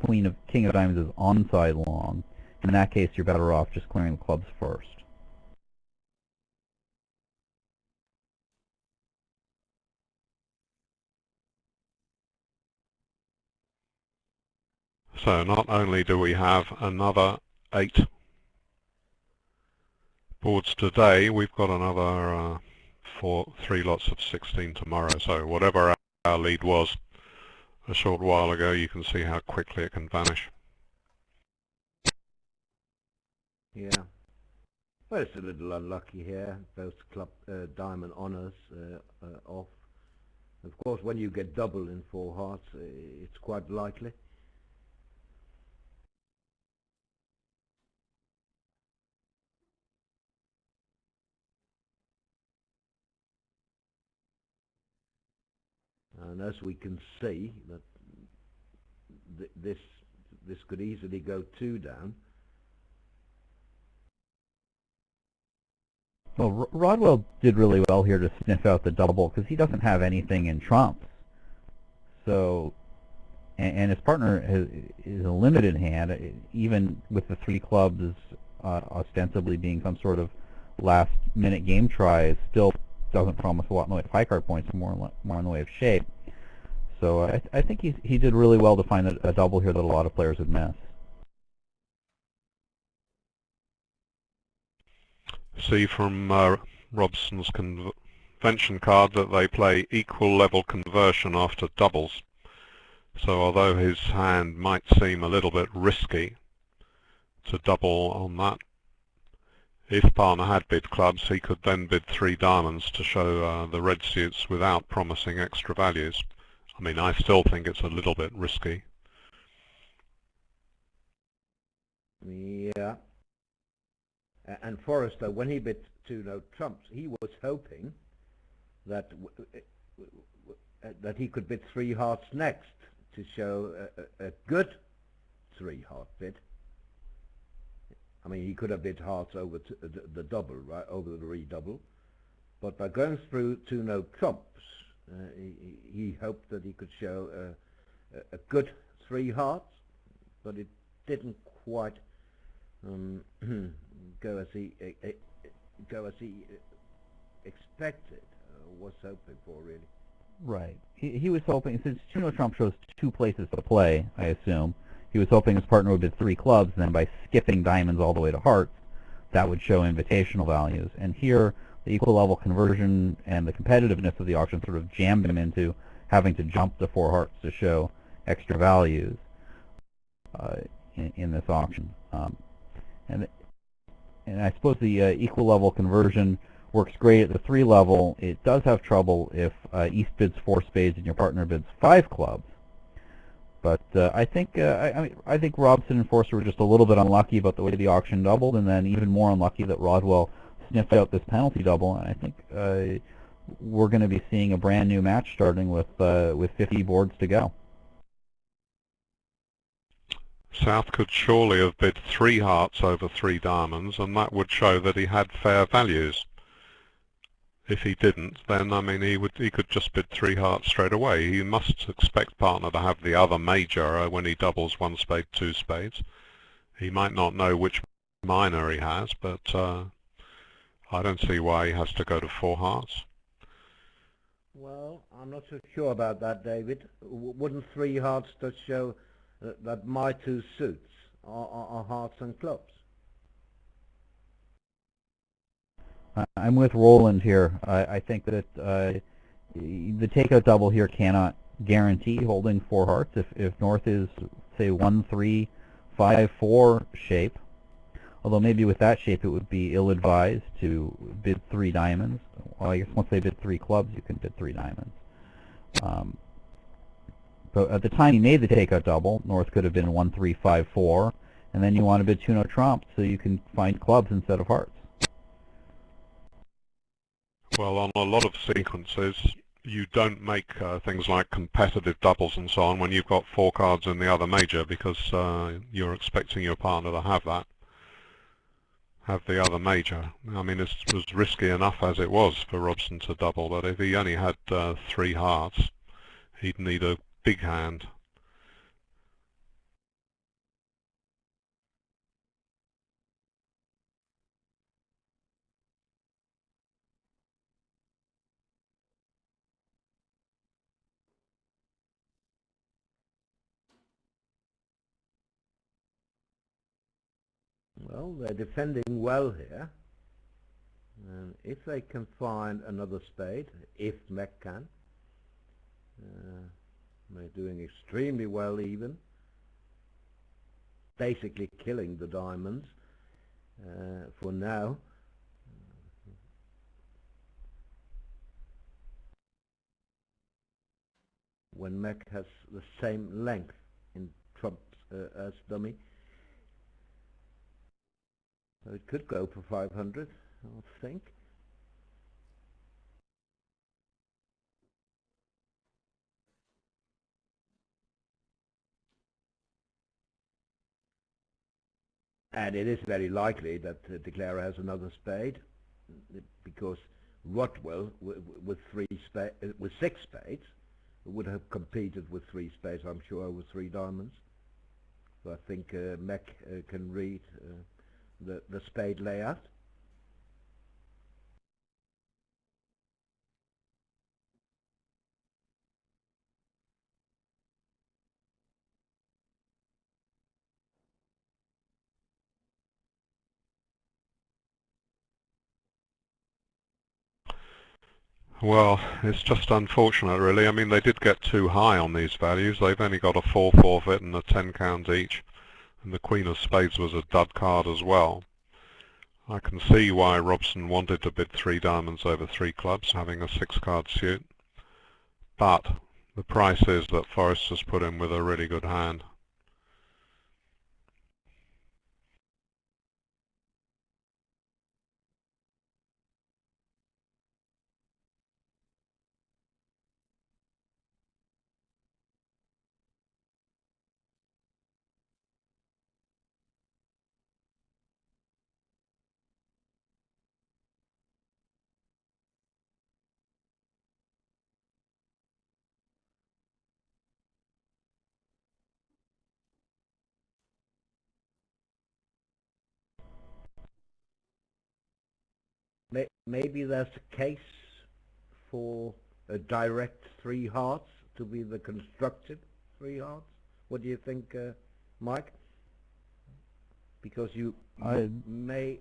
[SPEAKER 3] king of diamonds is onside long. In that case, you're better off just clearing the clubs first.
[SPEAKER 1] So not only do we have another 8 boards today, we've got another 3 lots of 16 tomorrow. So whatever our lead was a short while ago, you can see how quickly it can vanish.
[SPEAKER 2] Yeah. Well, it's a little unlucky here. Both club diamond honours off. Of course, when you get double in 4 hearts, it's quite likely. And as we can see, that this could easily go 2 down.
[SPEAKER 3] Well, Rodwell did really well here to sniff out the double because he doesn't have anything in trumps. So, and his partner is a limited hand, even with the 3 clubs ostensibly being some sort of last-minute game try, still doesn't promise a lot in the way of high card points, more in the way of shape. So I think he did really well to find a double here that a lot of players would miss.
[SPEAKER 1] See from Robson's convention card that they play equal level conversion after doubles. So although his hand might seem a little bit risky to double on that, if partner had bid clubs, he could then bid 3 diamonds to show the red suits without promising extra values. I mean, I still think it's a little bit risky.
[SPEAKER 2] Yeah. And Forrester, when he bid 2 no trumps, he was hoping that that he could bid 3 hearts next to show a good 3 heart bid. I mean, he could have bid hearts over the double, right, over the redouble. But by going through 2 no trumps, he hoped that he could show a good 3 hearts, but it didn't quite go as he expected, was hoping for, really.
[SPEAKER 3] Right. He was hoping, since 2 no trump shows 2 places to play, I assume, he was hoping his partner would bid 3 clubs, and then by skipping diamonds all the way to hearts, that would show invitational values. And here, the equal level conversion and the competitiveness of the auction sort of jammed him into having to jump to 4 hearts to show extra values in this auction. And I suppose the equal level conversion works great at the 3 level. It does have trouble if East bids 4 spades and your partner bids 5 clubs. But I think I think Robson and Forster were just a little bit unlucky about the way the auction doubled, and then even more unlucky that Rodwell sniffed out this penalty double. And I think we're going to be seeing a brand new match starting with 50 boards to go.
[SPEAKER 1] South could surely have bid 3 hearts over 3 diamonds, and that would show that he had fair values. If he didn't, then I mean he could just bid 3 hearts straight away. He must expect partner to have the other major when he doubles 1 spade, 2 spades. He might not know which minor he has, but I don't see why he has to go to 4 hearts.
[SPEAKER 2] Well, I'm not so sure about that, David. Wouldn't 3 hearts just show that my 2 suits are hearts and clubs?
[SPEAKER 3] I'm with Roland here. I think that the takeout double here cannot guarantee holding 4 hearts. If North is, say, 1-3-5-4 shape, although maybe with that shape it would be ill-advised to bid 3 diamonds. Well, I guess once they bid 3 clubs, you can bid 3 diamonds. But at the time he made the takeout double, North could have been 1-3-5-4, and then you want to bid 2-no trump so you can find clubs instead of hearts.
[SPEAKER 1] Well, on a lot of sequences, you don't make things like competitive doubles and so on when you've got 4 cards in the other major, because you're expecting your partner to have the other major. I mean, it was risky enough as it was for Robson to double, but if he only had 3 hearts, he'd need a big hand.
[SPEAKER 2] Well, they're defending well here. And if they can find another spade, if Mech can, they're doing extremely well even. Basically killing the diamonds for now. When Mech has the same length in trumps as dummy. So it could go for 500, I think. And it is very likely that Declarer has another spade, because Rothwell with 6 spades would have competed with 3 spades, I'm sure, over 3 diamonds. So I think Mech can read the spade layout.
[SPEAKER 1] Well, it's just unfortunate, really. I mean, they did get too high on these values. They've only got a 4 forfeit and a 10 count each, and the Queen of Spades was a dud card as well. I can see why Robson wanted to bid 3 diamonds over 3 clubs, having a 6-card suit, but the price is that Forrest has put him with a really good hand.
[SPEAKER 2] Maybe there's a case for a direct 3 hearts to be the constructed 3 hearts. What do you think, Mike? Because you may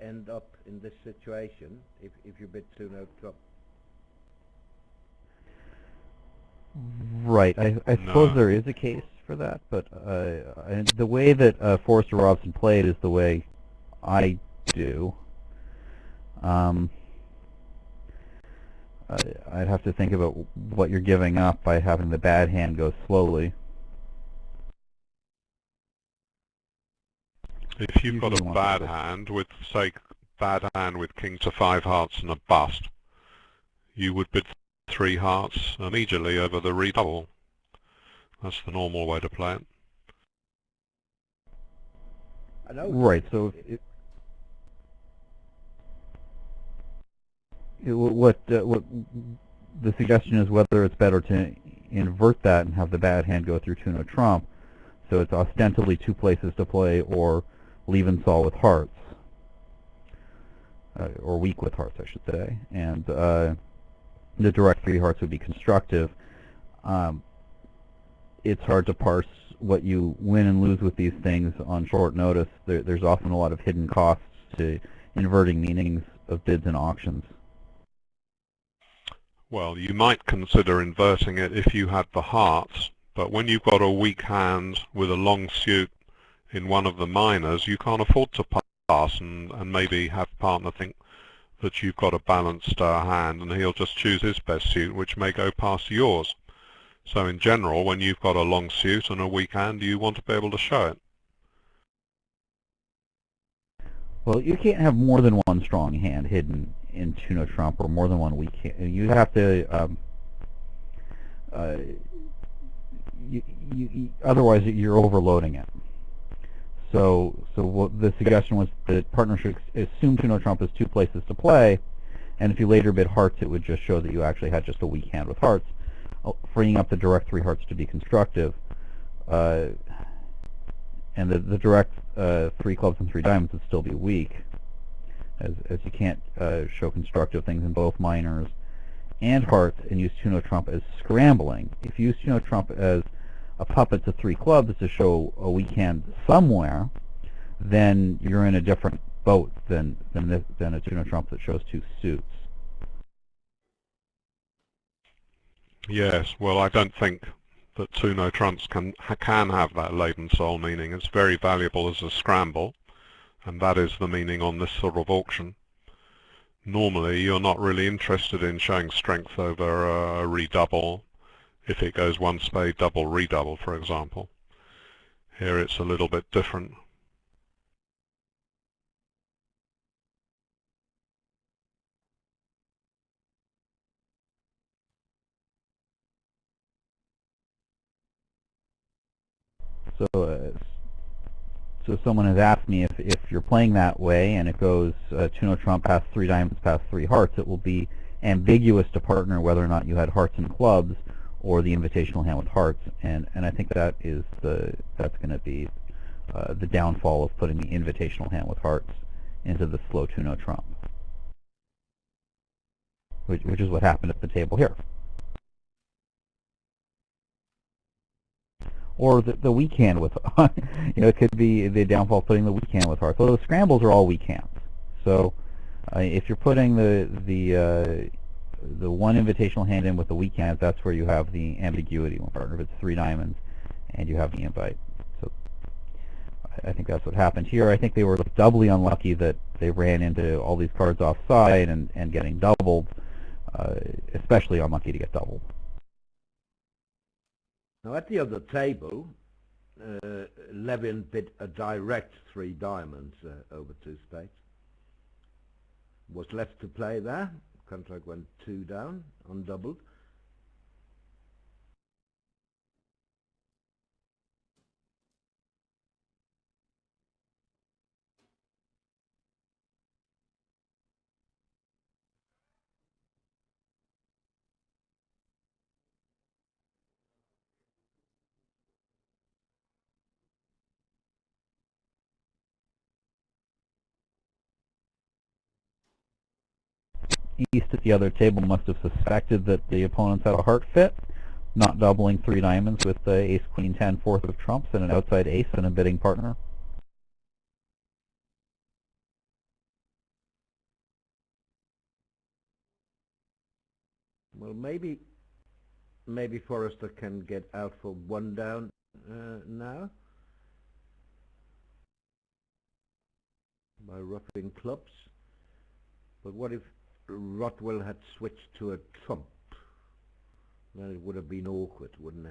[SPEAKER 2] end up in this situation if you bid 2-no trump.
[SPEAKER 3] Right. I suppose there is a case for that, but the way that Forrester Robson played is the way I do. I'd have to think about what you're giving up by having the bad hand go slowly.
[SPEAKER 1] If you've got a bad hand with, say, bad hand with king to 5 hearts and a bust, you would bid 3 hearts immediately over the redouble. That's the normal way to play it.
[SPEAKER 2] know.
[SPEAKER 3] Right. So what the suggestion is whether it's better to invert that and have the bad hand go through two-no trump, so it's ostensibly two places to play, or leave and sol with hearts, or weak with hearts, I should say, and the direct three hearts would be constructive. It's hard to parse what you win and lose with these things on short notice. There's often a lot of hidden costs to inverting meanings of bids and auctions.
[SPEAKER 1] Well, you might consider inverting it if you had the hearts, but when you've got a weak hand with a long suit in one of the minors, you can't afford to pass and maybe have partner think that you've got a balanced hand, and he'll just choose his best suit, which may go past yours. So in general, when you've got a long suit and a weak hand, you want to be able to show it.
[SPEAKER 3] Well, you can't have more than one strong hand hidden in two-no trump, or more than one weak hand. You have to, otherwise you're overloading it. So what the suggestion was that partners should assume two-no trump is two places to play, and if you later bid hearts, it would just show that you actually had just a weak hand with hearts, freeing up the direct three hearts to be constructive. And the direct three clubs and three diamonds would still be weak, as you can't show constructive things in both minors and hearts and use two-no trump as scrambling. If you use two-no trump as a puppet to three clubs to show a weak hand somewhere, then you're in a different boat than a two-no trump that shows two suits.
[SPEAKER 1] Yes, well, I don't think that two-no trumps can have that laden soul meaning. It's very valuable as a scramble, and that is the meaning on this sort of auction. Normally, you're not really interested in showing strength over a redouble, if it goes one spade, double, redouble, for example. Here it's a little bit different.
[SPEAKER 3] So someone has asked me if you're playing that way and it goes two-no trump past three diamonds past three hearts, it will be ambiguous to partner whether or not you had hearts and clubs or the invitational hand with hearts, and I think that's going to be the downfall of putting the invitational hand with hearts into the slow two-no trump, which is what happened at the table here. Or the weak hand with, it could be the downfall of putting the weak hand with hearts. So the scrambles are all weak hands. So if you're putting the one invitational hand in with the weak hand, that's where you have the ambiguity when partner. If it's three diamonds and you have the invite. So I think that's what happened here. I think they were doubly unlucky that they ran into all these cards offside and getting doubled, especially unlucky to get doubled.
[SPEAKER 2] Now at the other table, Levin bid a direct three diamonds over two spades. Was left to play there. Contract went two down, undoubled.
[SPEAKER 3] East at the other table must have suspected that the opponents had a heart fit, not doubling three diamonds with the ace, queen, 10, fourth of trumps and an outside ace and a bidding partner.
[SPEAKER 2] Well, maybe Forrester can get out for one down now by ruffing clubs. But what if Rothwell had switched to a trump? Then it would have been awkward, wouldn't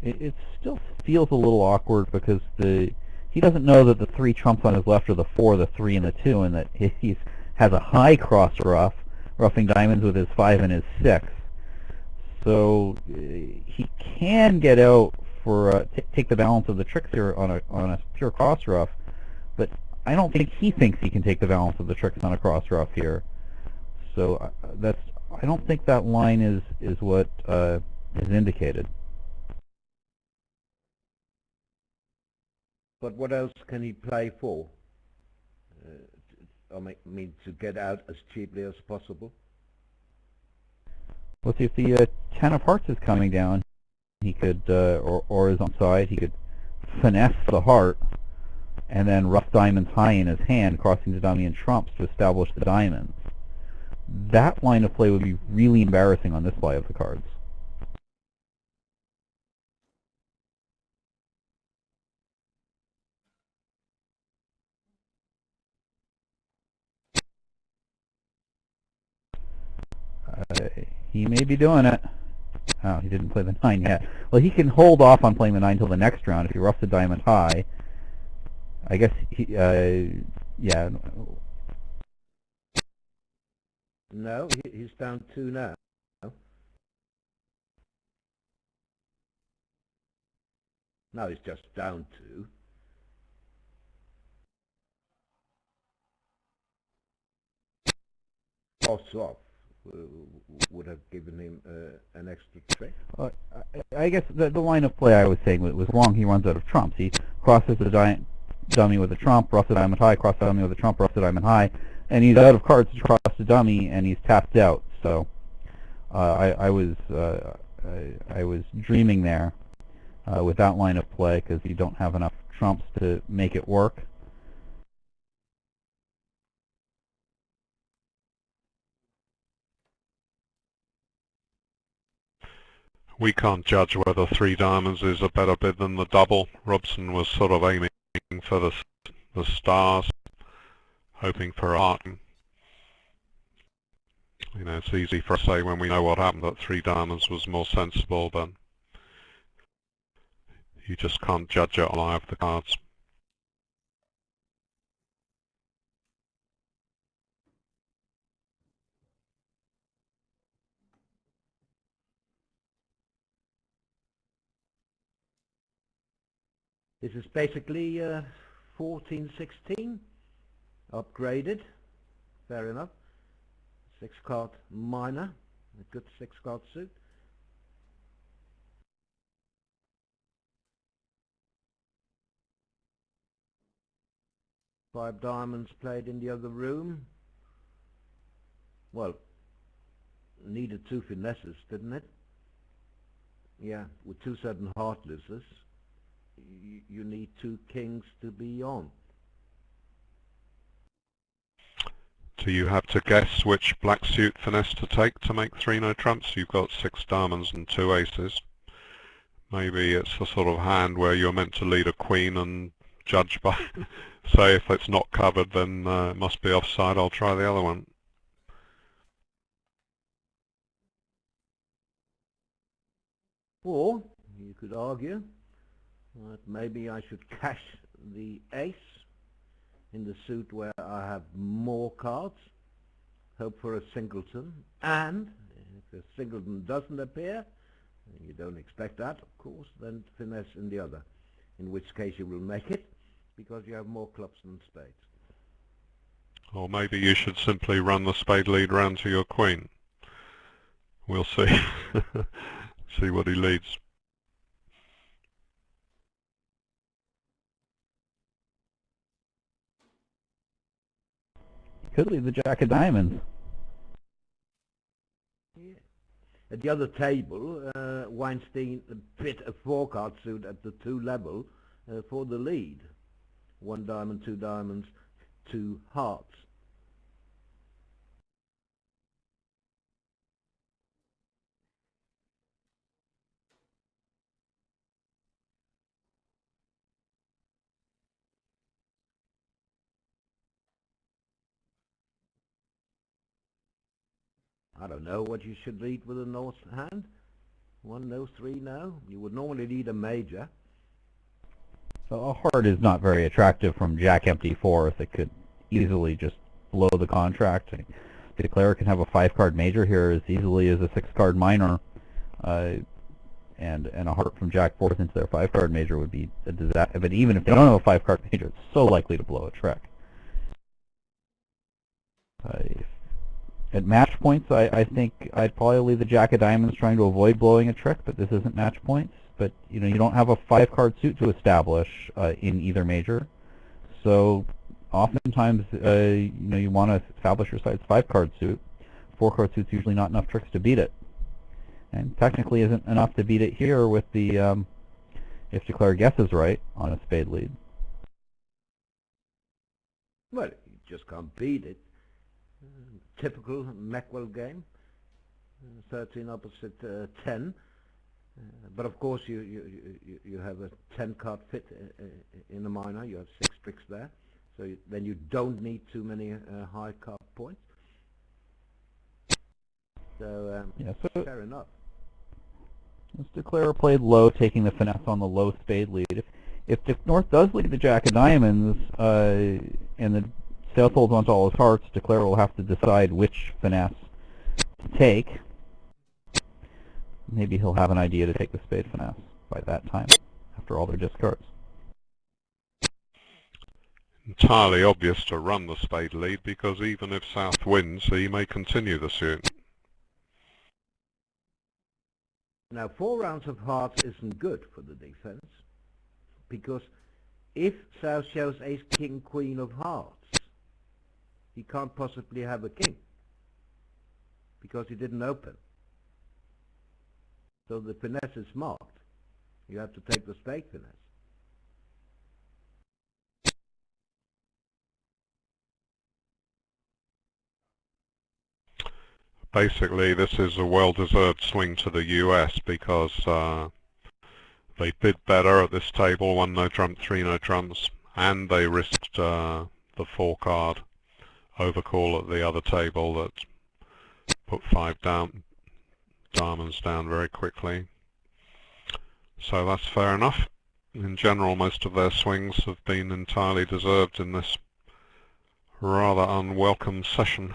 [SPEAKER 2] it?
[SPEAKER 3] It still feels a little awkward because he doesn't know that the three trumps on his left are the 4, the 3, and the 2, and that he has a high cross roughing diamonds with his 5 and his 6. So he can get out for take the balance of the tricks here on a pure cross rough, but I don't think he thinks he can take the balance of the tricks on a cross rough here. So I don't think that line is what is indicated.
[SPEAKER 2] But what else can he play for? I mean, to get out as cheaply as possible.
[SPEAKER 3] Well, see, if the 10 of hearts is coming down, he could, or is on side, he could finesse the heart and then rough diamonds high in his hand, crossing the dummy and trumps to establish the diamonds. That line of play would be really embarrassing on this play of the cards. He may be doing it. Oh, he didn't play the 9 yet. Well, he can hold off on playing the 9 until the next round if he roughs the diamond high. I guess he, yeah.
[SPEAKER 2] No, he's down 2 now. No, he's just down 2. Off would have given him an extra trick.
[SPEAKER 3] I guess the line of play I was saying was wrong. He runs out of trumps. He crosses the dummy with a trump, roughs the diamond high, crosses the dummy with a trump, roughs the diamond high, and he's out of cards to cross the dummy, and he's tapped out. So I was dreaming there with that line of play because you don't have enough trumps to make it work.
[SPEAKER 1] We can't judge whether 3 diamonds is a better bid than the double. Robson was sort of aiming for the stars, hoping for a heart. You know, it's easy for us to say when we know what happened that 3 diamonds was more sensible, but you just can't judge it on eye of the cards.
[SPEAKER 2] This is basically 14-16 upgraded. Fair enough. 6-card minor, a good 6-card suit. Five diamonds played in the other room. Well, needed 2 finesses, didn't it? Yeah, with 2 sudden heart losers, you need 2 kings to be on.
[SPEAKER 1] Do you have to guess which black suit finesse to take to make 3 no trumps? You've got 6 diamonds and 2 aces. Maybe it's the sort of hand where you're meant to lead a queen and judge by, say if it's not covered then it must be offside, I'll try the other one.
[SPEAKER 2] Or, you could argue, that maybe I should cash the ace in the suit where I have more cards, hope for a singleton, and if a singleton doesn't appear, and you don't expect that, of course, then finesse in the other, in which case you will make it, because you have more clubs than spades.
[SPEAKER 1] Or maybe you should simply run the spade lead round to your queen. We'll see. See what he leads.
[SPEAKER 3] Could leave the jack of diamonds.
[SPEAKER 2] Yeah. At the other table, Weinstein bid a 4-card suit at the 2 level for the lead. 1 diamond, 2 diamonds, 2 hearts. I don't know what you should lead with a north hand. 1 no, 3 no. You would normally lead a major.
[SPEAKER 3] So a heart is not very attractive from jack empty 4th. It could easily just blow the contract. The declarer can have a 5-card major here as easily as a 6-card minor. and a heart from Jack 4th into their 5-card major would be a disaster. But even if they don't have a 5-card major, it's so likely to blow a trick. At match points, I think I'd probably leave the Jack of Diamonds trying to avoid blowing a trick, but this isn't match points. But you don't have a 5-card suit to establish in either major, so oftentimes you want to establish your side's 5-card suit. 4-card suit's usually not enough tricks to beat it, and technically isn't enough to beat it here with the if Declare guesses right on a spade lead.
[SPEAKER 2] Well, you just can't beat it. Typical Macwell game, 13 opposite 10. But of course you have a 10-card fit in a minor. You have 6 tricks there, so then you don't need too many high card points. So,
[SPEAKER 3] yeah, so
[SPEAKER 2] fair enough.
[SPEAKER 3] Declare played low, taking the finesse on the low spade lead. If North does lead the Jack of Diamonds and the South holds onto all his hearts, Declare will have to decide which finesse to take. Maybe he'll have an idea to take the spade finesse by that time, after all their discards.
[SPEAKER 1] Entirely obvious to run the spade lead, because even if South wins, he may continue the suit.
[SPEAKER 2] Now 4 rounds of hearts isn't good for the defense, because if South shows ace, king, queen of hearts, he can't possibly have a king, because he didn't open. So the finesse is marked. You have to take the spade finesse.
[SPEAKER 1] Basically, this is a well-deserved swing to the US, because they bid better at this table, 1 no trump, 3 no trumps, and they risked the 4-card overcall at the other table that put 5 diamonds down very quickly. So that's fair enough. In general, most of their swings have been entirely deserved in this rather unwelcome session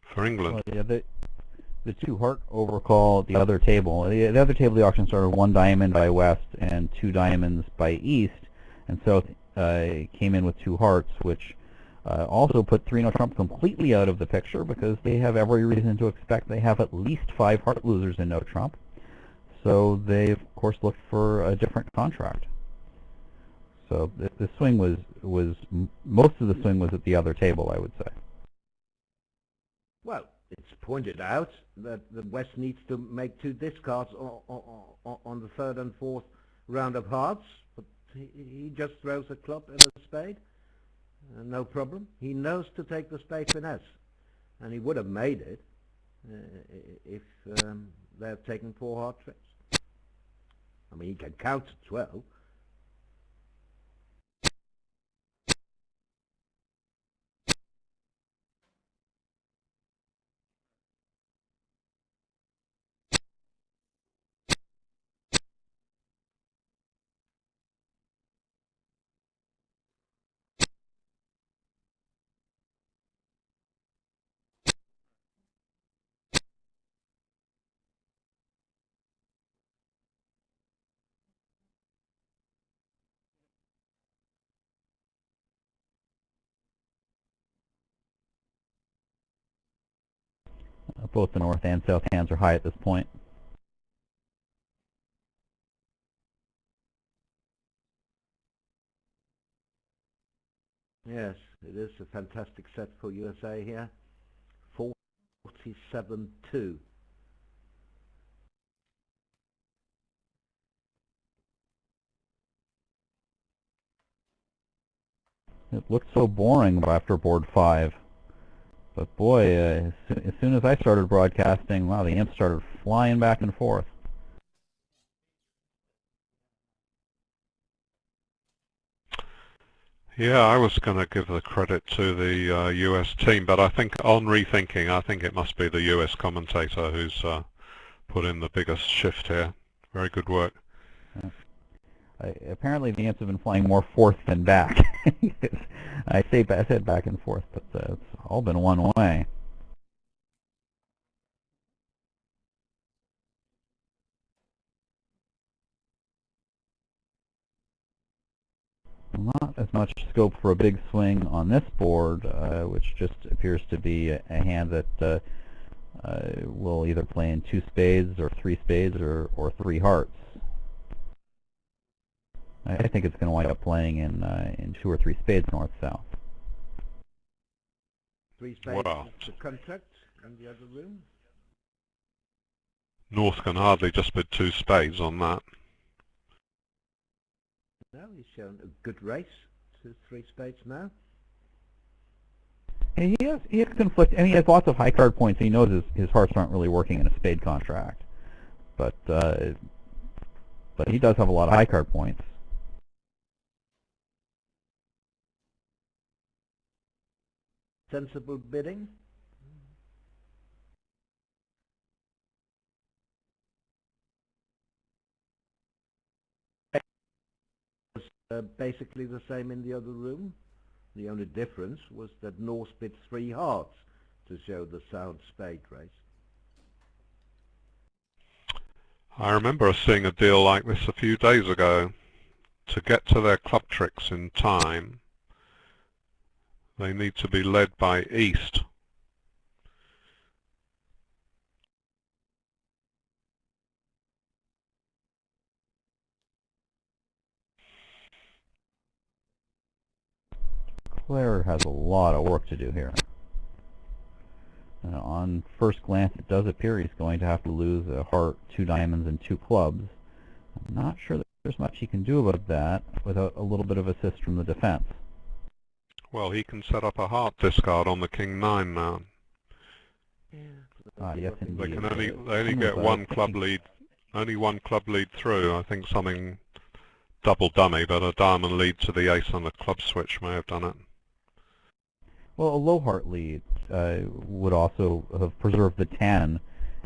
[SPEAKER 1] for England.
[SPEAKER 3] Well, yeah, the 2-heart overcall at the other table. The other table of the auction started 1 diamond by West and 2 diamonds by East, and South came in with 2 hearts, which also put 3 no trump completely out of the picture, because they have every reason to expect they have at least 5 heart losers in no trump. So they of course looked for a different contract. So the swing was most of the swing was at the other table, I would say.
[SPEAKER 2] Well, it's pointed out that the West needs to make 2 discards on the 3rd and 4th round of hearts, but he just throws a club and a spade. No problem. He knows to take the spade finesse, and he would have made it if they had taken 4 hard tricks. I mean, he can count as well.
[SPEAKER 3] Both the North and South hands are high at this point.
[SPEAKER 2] Yes, it is a fantastic set for USA here. 47-2.
[SPEAKER 3] It looked so boring after board 5. But boy, as soon as I started broadcasting, wow, the imps started flying back and forth.
[SPEAKER 1] Yeah, I was going to give the credit to the US team, but I think on rethinking, I think it must be the US commentator who's put in the biggest shift here. Very good work.
[SPEAKER 3] Apparently the imps have been flying more forth than back. I said back and forth, but it's all been one way. Not as much scope for a big swing on this board, which just appears to be a hand that will either play in 2 spades or 3 spades or 3 hearts. I think it's going to wind up playing in 2 or 3 spades north-south.
[SPEAKER 2] 3 spades
[SPEAKER 1] Wow.
[SPEAKER 2] is the contract in the other room.
[SPEAKER 1] North can hardly just bid 2 spades on that.
[SPEAKER 2] Now he's shown a good race to 3 spades now.
[SPEAKER 3] And he has conflict. I mean, he has lots of high card points. He knows his hearts aren't really working in a spade contract, but he does have a lot of high card points.
[SPEAKER 2] Sensible bidding. Basically the same in the other room. The only difference was that North bid 3 hearts to show the sound spade race.
[SPEAKER 1] I remember seeing a deal like this a few days ago. To get to their club tricks in time, they need to be led by East.
[SPEAKER 3] Claire has a lot of work to do here. On first glance, it does appear he's going to have to lose a heart, 2 diamonds, and 2 clubs. I'm not sure that there's much he can do about that without a little bit of assist from the defense.
[SPEAKER 1] Well, he can set up a heart discard on the King-9 now.
[SPEAKER 3] Yes,
[SPEAKER 1] They
[SPEAKER 3] indeed.
[SPEAKER 1] can only get one club lead, only one club lead through. I think something double dummy, but a diamond lead to the ace on the club switch may have done it.
[SPEAKER 3] Well, a low heart lead would also have preserved the 10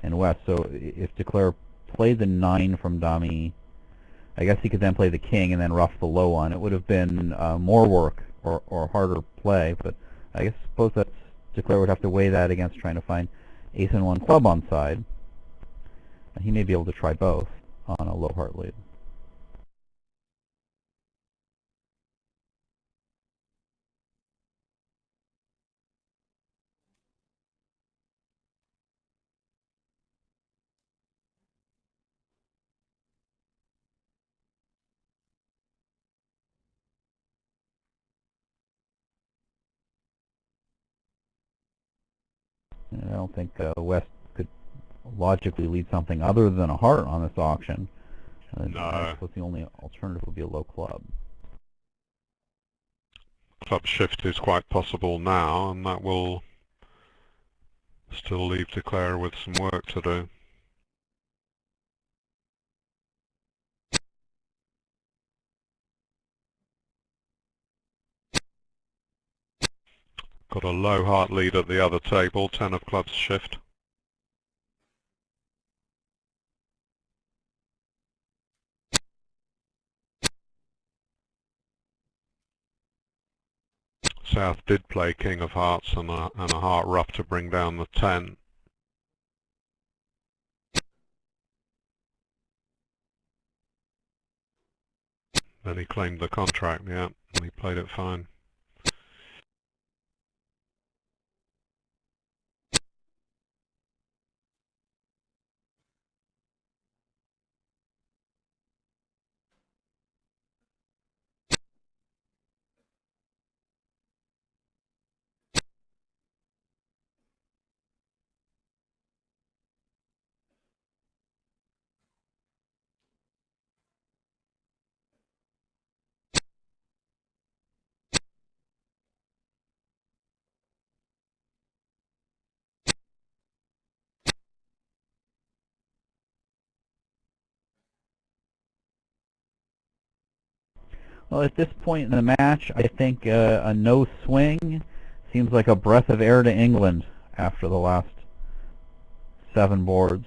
[SPEAKER 3] in West. So if Declare played the 9 from dummy, I guess he could then play the king and then rough the low one. It would have been more work or harder play, but I guess suppose that's Declare would have to weigh that against trying to find ace and 1 club on side. He may be able to try both on a low heart lead. And I don't think West could logically lead something other than a heart on this auction.
[SPEAKER 1] No.
[SPEAKER 3] I suppose the only alternative would be a low club.
[SPEAKER 1] Club shift is quite possible now, and that will still leave Declare with some work to do. Got a low heart lead at the other table, 10 of clubs shift. South did play king of hearts and a heart rough to bring down the 10. Then he claimed the contract, yeah, and he played it fine.
[SPEAKER 3] Well, at this point in the match, I think a no swing seems like a breath of air to England after the last 7 boards.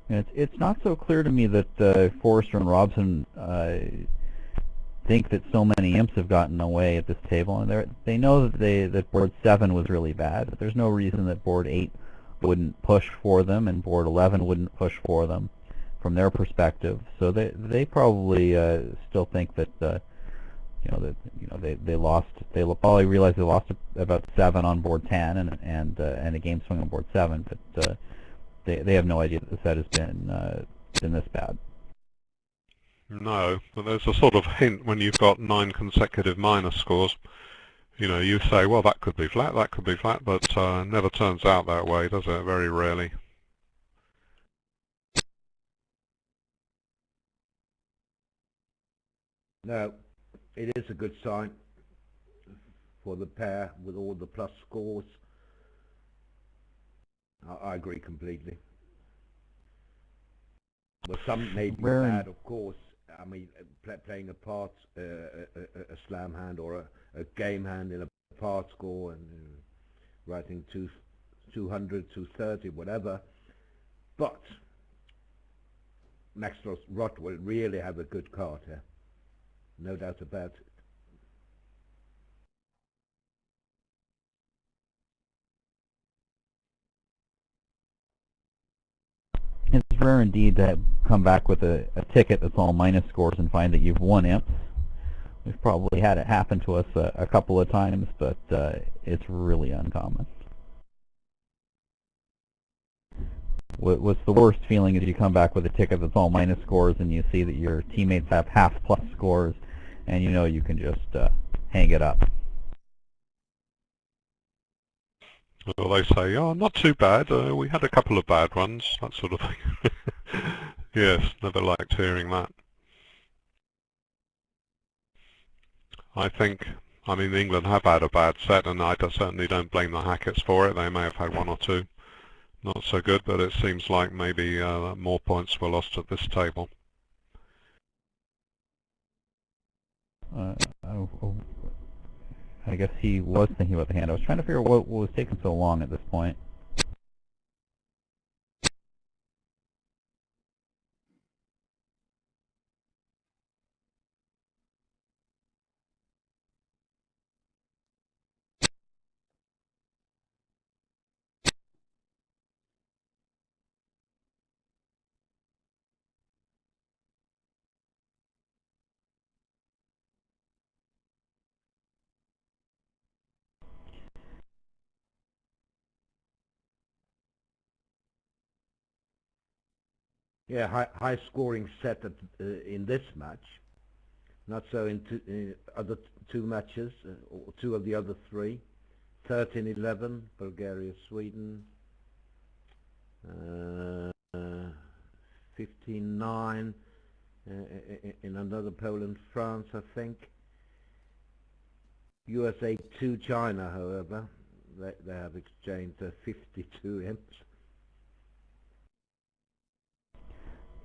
[SPEAKER 3] It's not so clear to me that Forrester and Robson think that so many imps have gotten away at this table, and they know that board 7 was really bad, but there's no reason that board 8 wouldn't push for them and board 11 wouldn't push for them from their perspective. So they probably still think that they lost. They'll probably realize they lost about 7 on board 10 and a game swing on board 7, but they have no idea that the set has been this bad.
[SPEAKER 1] No, but there's a sort of hint when you've got 9 consecutive minus scores. You say, well, that could be flat, but never turns out that way, does it? Very rarely.
[SPEAKER 2] No, it is a good sign for the pair with all the plus scores. I agree completely. Well, some may be bad, of course. I mean, playing a part, a slam hand or a game hand in a part score and writing 200, 230, whatever. But Maxwell Rott will really have a good card here. No doubt about it.
[SPEAKER 3] It's rare indeed to come back with a ticket that's all minus scores and find that you've won imps. We've probably had it happen to us a couple of times, but it's really uncommon. What's the worst feeling is you come back with a ticket that's all minus scores and you see that your teammates have half plus scores and you know you can just hang it up.
[SPEAKER 1] Well, they say, oh, not too bad, we had a couple of bad ones, that sort of thing. Yes, never liked hearing that. I mean, England have had a bad set, and I certainly don't blame the Hacketts for it. They may have had 1 or 2 not so good, but it seems like maybe more points were lost at this table.
[SPEAKER 3] I guess he was thinking about the hand. I was trying to figure out what was taking so long at this point.
[SPEAKER 2] Yeah, high scoring set in this match. Not so in other 2 matches, or 2 of the other 3. 13-11, Bulgaria, Sweden. 15-9 in another Poland, France, I think. USA1, China, however, they have exchanged 52 imps.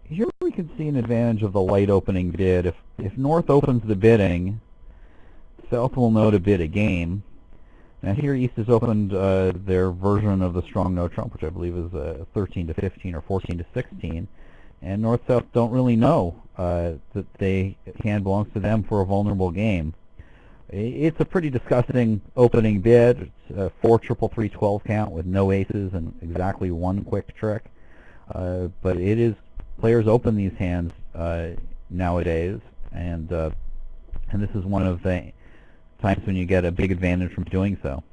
[SPEAKER 3] Here we can see an advantage of the light opening bid. If North opens the bidding, South will know to bid a game. Now here East has opened their version of the strong no trump, which I believe is 13-15 or 14-16, and North-South don't really know that the hand belongs to them for a vulnerable game. It's a pretty disgusting opening bid. It's a 4 3 12 count with no aces and exactly 1 quick trick, but it is. Players open these hands nowadays, and this is one of the times when you get a big advantage from doing so.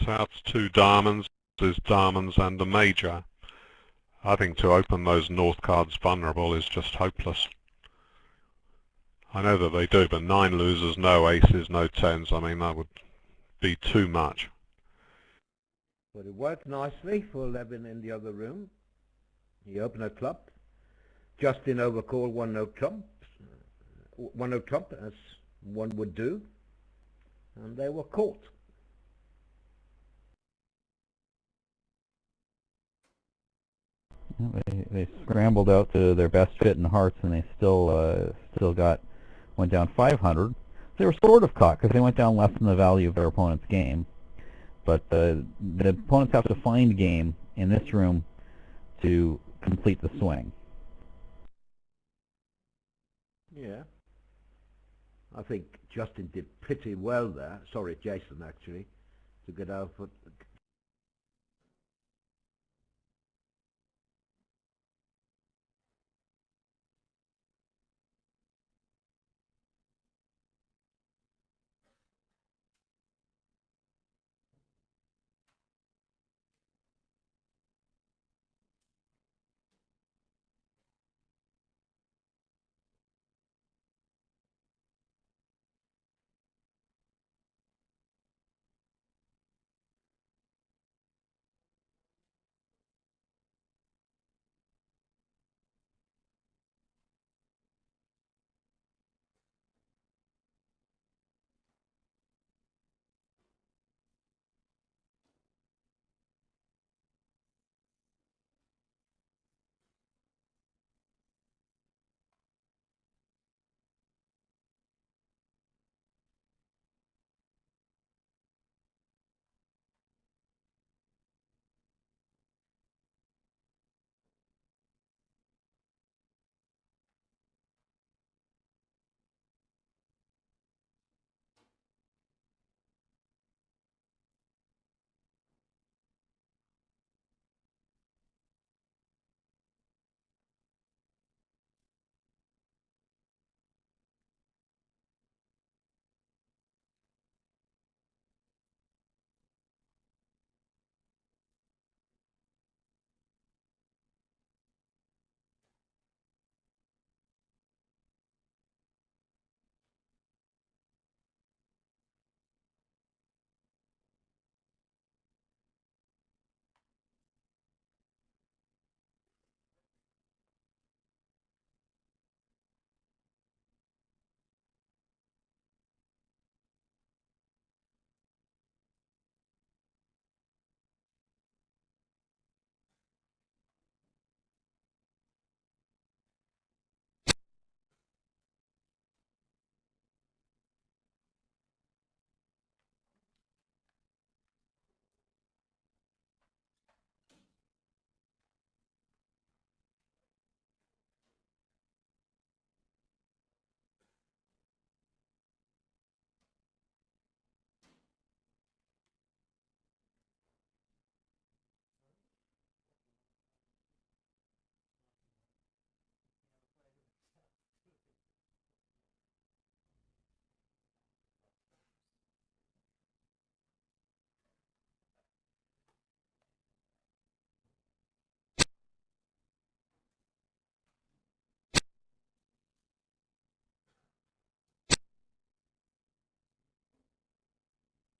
[SPEAKER 1] South's 2 diamonds is diamonds and a major. I think to open those North cards vulnerable is just hopeless. I know that they do, but 9 losers, no aces, no 10s, I mean that would be too much.
[SPEAKER 2] But it worked nicely for Levin in the other room. He opened a club. Justin overcalled 1 no trump, as one would do, and they were caught.
[SPEAKER 3] They scrambled out to their best fit in hearts, and they still went down 500. They were sort of caught because they went down less than the value of their opponent's game. But the opponents have to find game in this room to complete the swing.
[SPEAKER 2] Yeah. I think Justin did pretty well there. Sorry, Jason, actually, to get out.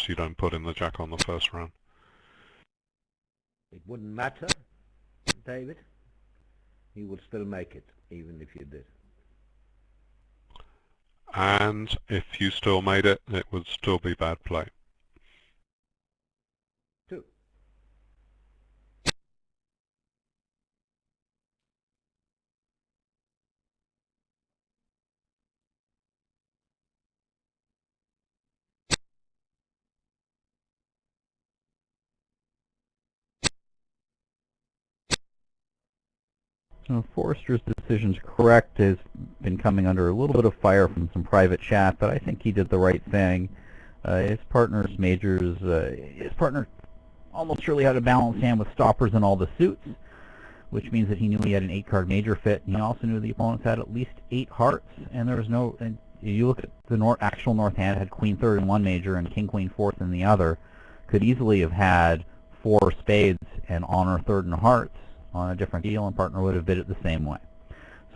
[SPEAKER 1] You don't put in the jack on the first round.
[SPEAKER 2] It wouldn't matter, David. He would still make it, even if you did.
[SPEAKER 1] And if you still made it, it would still be bad play.
[SPEAKER 2] Two.
[SPEAKER 3] So Forrester's decision's correct. Has been coming under a little bit of fire from some private chat, but I think he did the right thing. His partner's majors, his partner almost surely had a balanced hand with stoppers in all the suits, which means that he knew he had an 8-card major fit, and he also knew the opponents had at least 8 hearts, and there was no, and you look at the actual north hand, it had queen third in one major and king queen fourth in the other, could easily have had 4 spades and honor third and hearts on a different deal, and partner would have bid it the same way.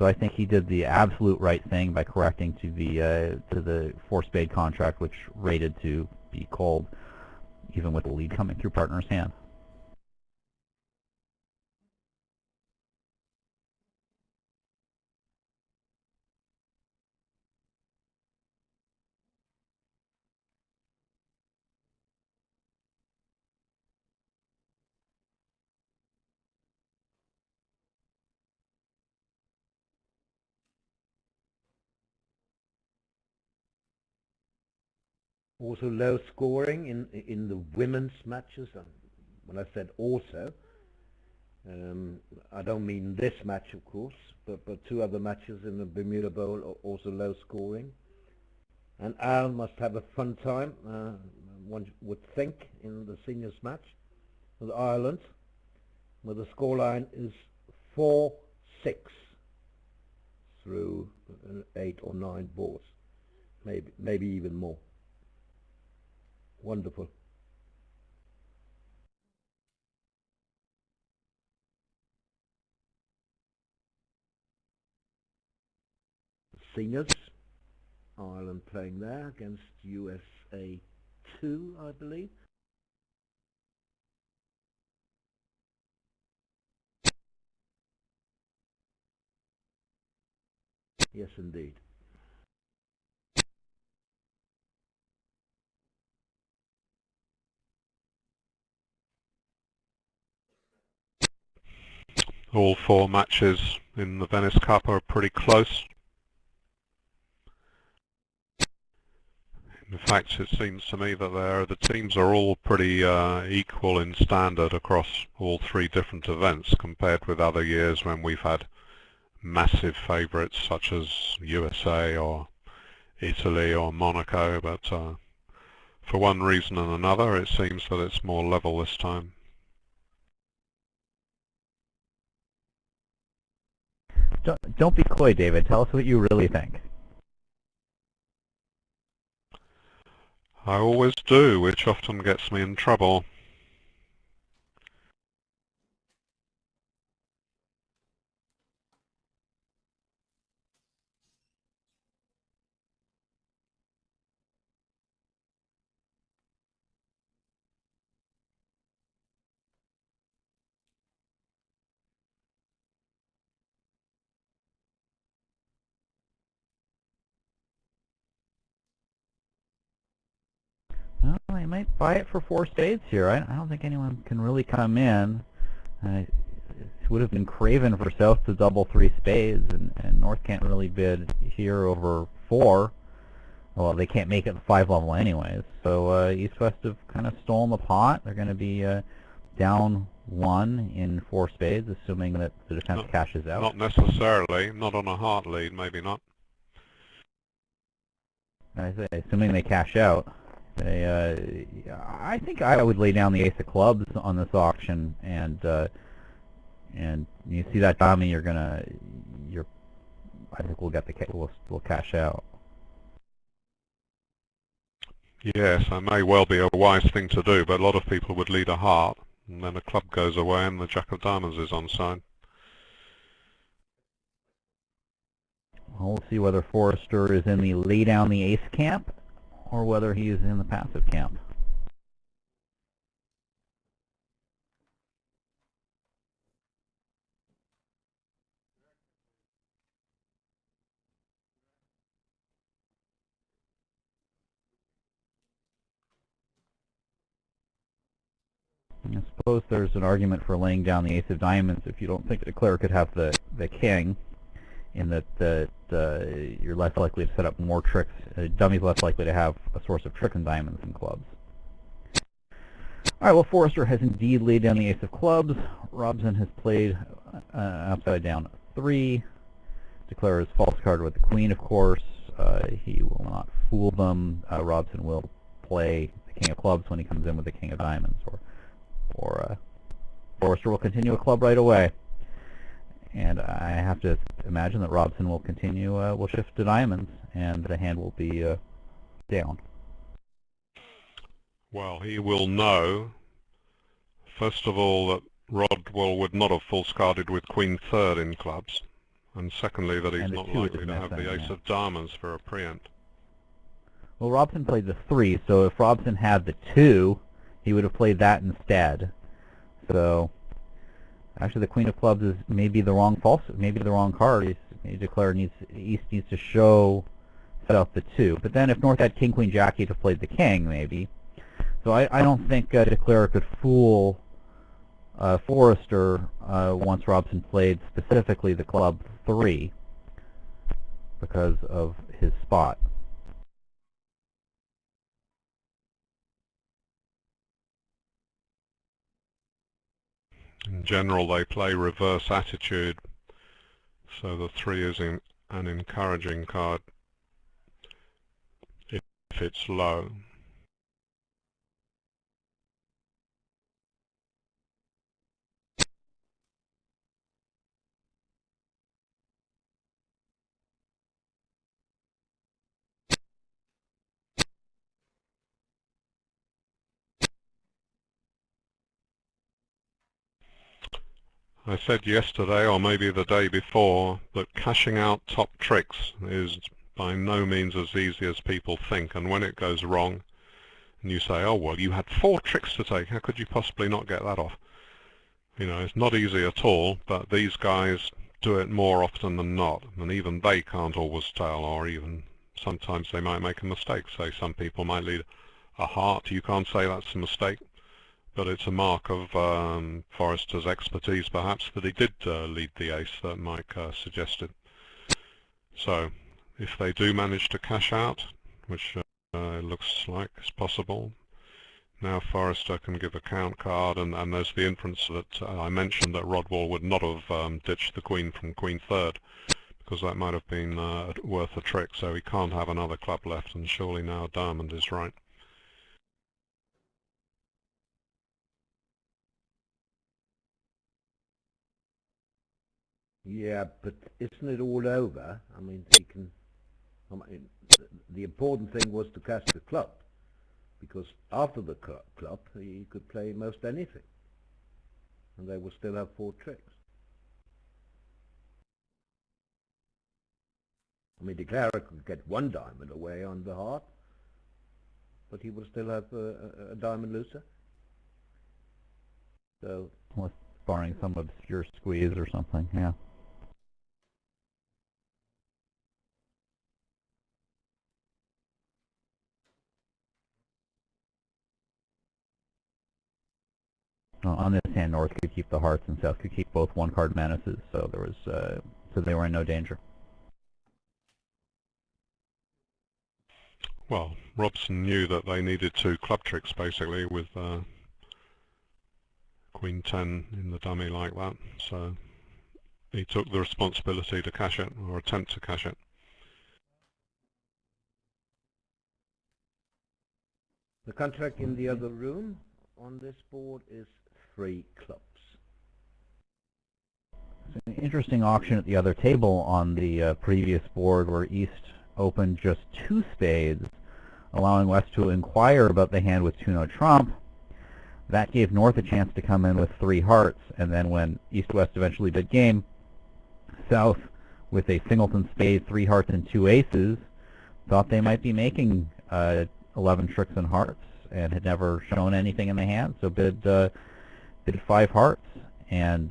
[SPEAKER 3] So I think he did the absolute right thing by correcting to the 4-spade contract, which rated to be called, even with the lead coming through partner's hand.
[SPEAKER 2] Also low scoring in the women's matches. When I said also, I don't mean this match, of course, but two other matches in the Bermuda Bowl are also low scoring. And Al must have a fun time, one would think, in the seniors match with Ireland, where the scoreline is 4-6 through 8 or 9 balls, maybe even more. Wonderful. Seniors, Ireland playing there against USA2, I believe. Yes, indeed.
[SPEAKER 1] All 4 matches in the Venice Cup are pretty close. In fact, it seems to me that the teams are all pretty equal in standard across all 3 different events compared with other years when we've had massive favourites such as USA or Italy or Monaco, but for one reason and another it seems that it's more level this time.
[SPEAKER 3] Don't be coy, David. Tell us what you really think.
[SPEAKER 1] I always do, which often gets me in trouble.
[SPEAKER 3] Well, they might buy it for 4 spades here. I don't think anyone can really come in. It would have been craven for South to double 3 spades, and North can't really bid here over 4. Well, they can't make it the 5 level anyways. So East-West have kind of stolen the pot. They're going to be down 1 in 4 spades, assuming that the defense cashes out.
[SPEAKER 1] Not necessarily. Not on a heart lead, maybe not.
[SPEAKER 3] I say, assuming they cash out. I think I would lay down the ace of clubs on this auction, and you see that dummy, I think we'll cash out.
[SPEAKER 1] Yes, that may well be a wise thing to do, but a lot of people would lead a heart, and then a club goes away and the Jack of Diamonds is on side.
[SPEAKER 3] Well, we'll see whether Forrester is in the lay down the ace camp, or whether he is in the passive camp. I suppose there's an argument for laying down the ace of diamonds if you don't think the declarer could have the king, in that you're less likely to set up more tricks. Dummy's less likely to have a source of trick and diamonds and clubs. All right, well, Forrester has indeed laid down the ace of clubs. Robson has played upside down 3. Declarer his false card with the queen, of course. He will not fool them. Robson will play the king of clubs when he comes in with the king of diamonds, or Forrester will continue a club right away. And I have to imagine that Robson will continue, will shift to diamonds, and the hand will be down.
[SPEAKER 1] Well, he will know, first of all, that Rodwell would not have false carded with Queen third in clubs, and secondly that he's not likely to have the ace of diamonds for a preempt.
[SPEAKER 3] Well, Robson played the 3, so if Robson had the 2, he would have played that instead. So actually, the queen of clubs is maybe the wrong card. East needs to show South the 2. But then if North had king, queen, jack, he'd have played the king maybe. So I don't think Declarer could fool Forrester once Robson played specifically the club 3 because of his spot.
[SPEAKER 1] In general, they play reverse attitude, so the 3 is an encouraging card if it's low. I said yesterday, or maybe the day before, that cashing out top tricks is by no means as easy as people think, and when it goes wrong, and you say, oh well, you had 4 tricks to take, how could you possibly not get that off? You know, it's not easy at all, but these guys do it more often than not, and even they can't always tell, or even sometimes they might make a mistake. Say some people might lead a heart, you can't say that's a mistake, but it's a mark of Forrester's expertise perhaps that he did lead the ace that Mike suggested. So if they do manage to cash out, which it looks like is possible, now Forrester can give a count card, and there's the inference that I mentioned that Rodwell would not have ditched the queen from queen third, because that might have been worth a trick, so he can't have another club left, and surely now diamond is right.
[SPEAKER 2] Yeah, but isn't it all over? I mean, the important thing was to cash the club, because after the club he could play most anything, and they would still have 4 tricks. I mean, declarer could get 1 diamond away on the heart, but he would still have a diamond looser. So,
[SPEAKER 3] Unless barring some obscure squeeze or something, yeah. On this hand, North could keep the hearts and South could keep both 1-card menaces, so there was so they were in no danger.
[SPEAKER 1] Well, Robson knew that they needed 2 club tricks basically with queen 10 in the dummy like that, so he took the responsibility to cash it, or attempt to cash it.
[SPEAKER 2] the contract in the other room on this board is 3 clubs.
[SPEAKER 3] An interesting auction at the other table on the previous board where East opened just 2 spades, allowing West to inquire about the hand with 2-note trump. That gave North a chance to come in with 3 hearts, and then when East-West eventually bid game, South, with a singleton spade, 3 hearts, and 2 aces, thought they might be making 11 tricks and hearts, and had never shown anything in the hand, so bid 5 hearts. And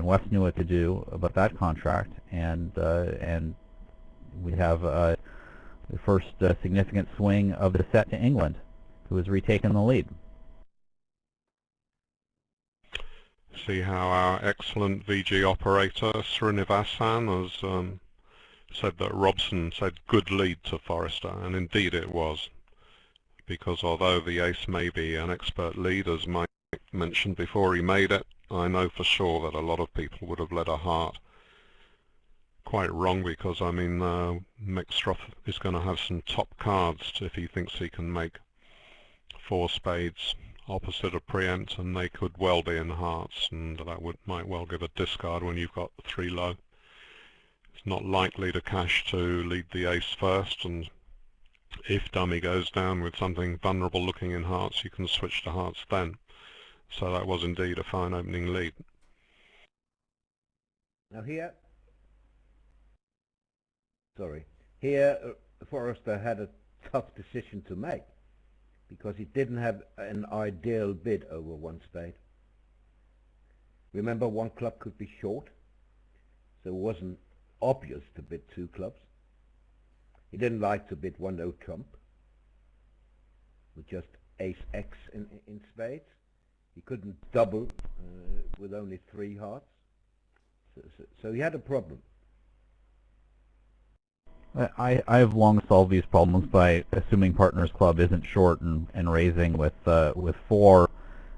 [SPEAKER 3] West knew what to do about that contract, and we have the first significant swing of the set to England, who has retaken the lead.
[SPEAKER 1] See how our excellent VG operator Srinivasan has said that Robson said good lead to Forrester, and indeed it was, because although the ace may be an expert lead, as Mike mentioned before he made it, I know for sure that a lot of people would have led a heart. Quite wrong, because I mean Mickstroth is going to have some top cards if he thinks he can make 4 spades opposite a preempt, and they could well be in hearts, and that might well give a discard when you've got 3 low. It's not likely to cash to lead the ace first, and if dummy goes down with something vulnerable looking in hearts, you can switch to hearts then. So that was indeed a fine opening lead.
[SPEAKER 2] Now here Forrester had a tough decision to make, because he didn't have an ideal bid over 1 spade. Remember, 1 club could be short, so it wasn't obvious to bid 2 clubs. He didn't like to bid 1-note trump with just ace X in spades. He couldn't double with only 3 hearts, so he had a problem.
[SPEAKER 3] I've long solved these problems by assuming partner's club isn't short and raising with 4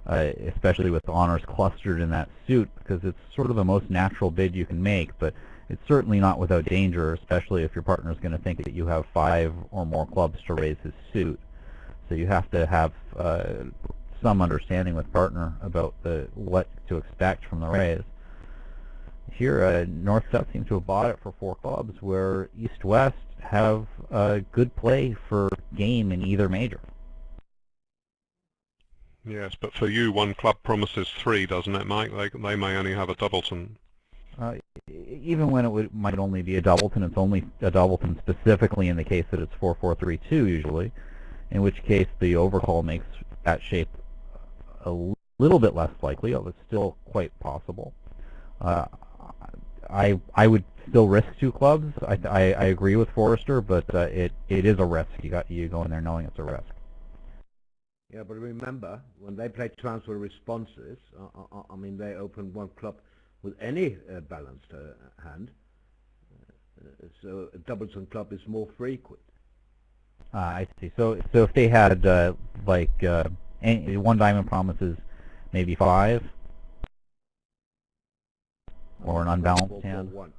[SPEAKER 3] especially with honors clustered in that suit, because it's sort of the most natural bid you can make, but it's certainly not without danger, especially if your partner is going to think that you have 5 or more clubs to raise his suit. So you have to have some understanding with partner about what to expect from the raise. Here, North-South seems to have bought it for 4 clubs, where East-West have good play for game in either major.
[SPEAKER 1] Yes, but for you, 1 club promises 3, doesn't it, Mike? They may only have a doubleton.
[SPEAKER 3] Even when it might only be a doubleton, it's only a doubleton specifically in the case that it's 4-4-3-2 usually, in which case the overcall makes that shape a little bit less likely, although it's still quite possible. I would still risk 2 clubs. I agree with Forrester, but it is a risk. You go in there knowing it's a risk.
[SPEAKER 2] Yeah, but remember, when they play transfer responses, I mean, they open 1 club with any balanced hand, so a doubleton club is more frequent.
[SPEAKER 3] I see. So if they had like 1 diamond promises maybe 5, or an unbalanced hand.
[SPEAKER 2] 4-4-4-1.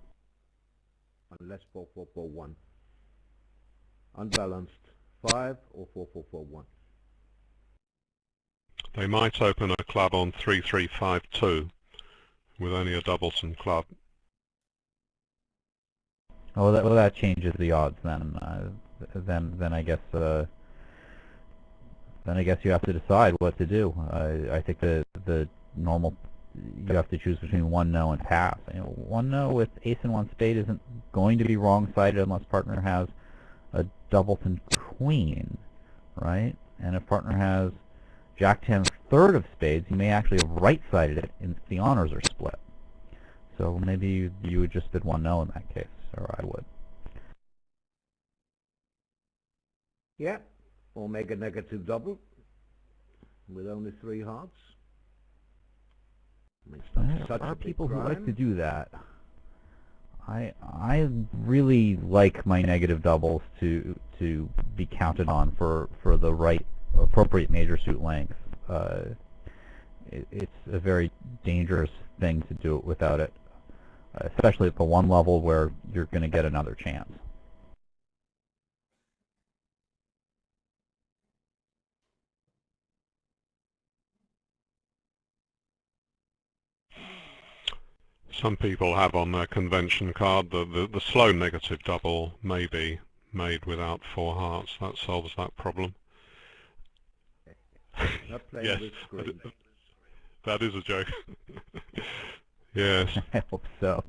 [SPEAKER 2] Unless 4-4-4-1. Unbalanced 5 or 4-4-4-1.
[SPEAKER 1] They might open a club on 3-3-5-2 with only a doubleton club.
[SPEAKER 3] Oh, that changes the odds then. Then I guess you have to decide what to do. I think the normal, you have to choose between 1 no and pass. 1 no with ace and 1 spade isn't going to be wrong-sided unless partner has a doubleton queen, right? And if partner has Jack-10 third of spades, you may actually have right-sided it if the honors are split. So maybe you would just bid 1 no in that case, or I would.
[SPEAKER 2] Yeah, or make a negative double with only 3 hearts.
[SPEAKER 3] There are people who like to do that. I really like my negative doubles to be counted on for the right appropriate major suit length. It's a very dangerous thing to do it without it, especially at the 1 level where you're going to get another chance.
[SPEAKER 1] Some people have on their convention card the slow negative double may be made without 4 hearts. That solves that problem.
[SPEAKER 2] Not playing
[SPEAKER 1] Yes,
[SPEAKER 2] with screen.
[SPEAKER 1] that is a joke. Yes.
[SPEAKER 3] I hope so.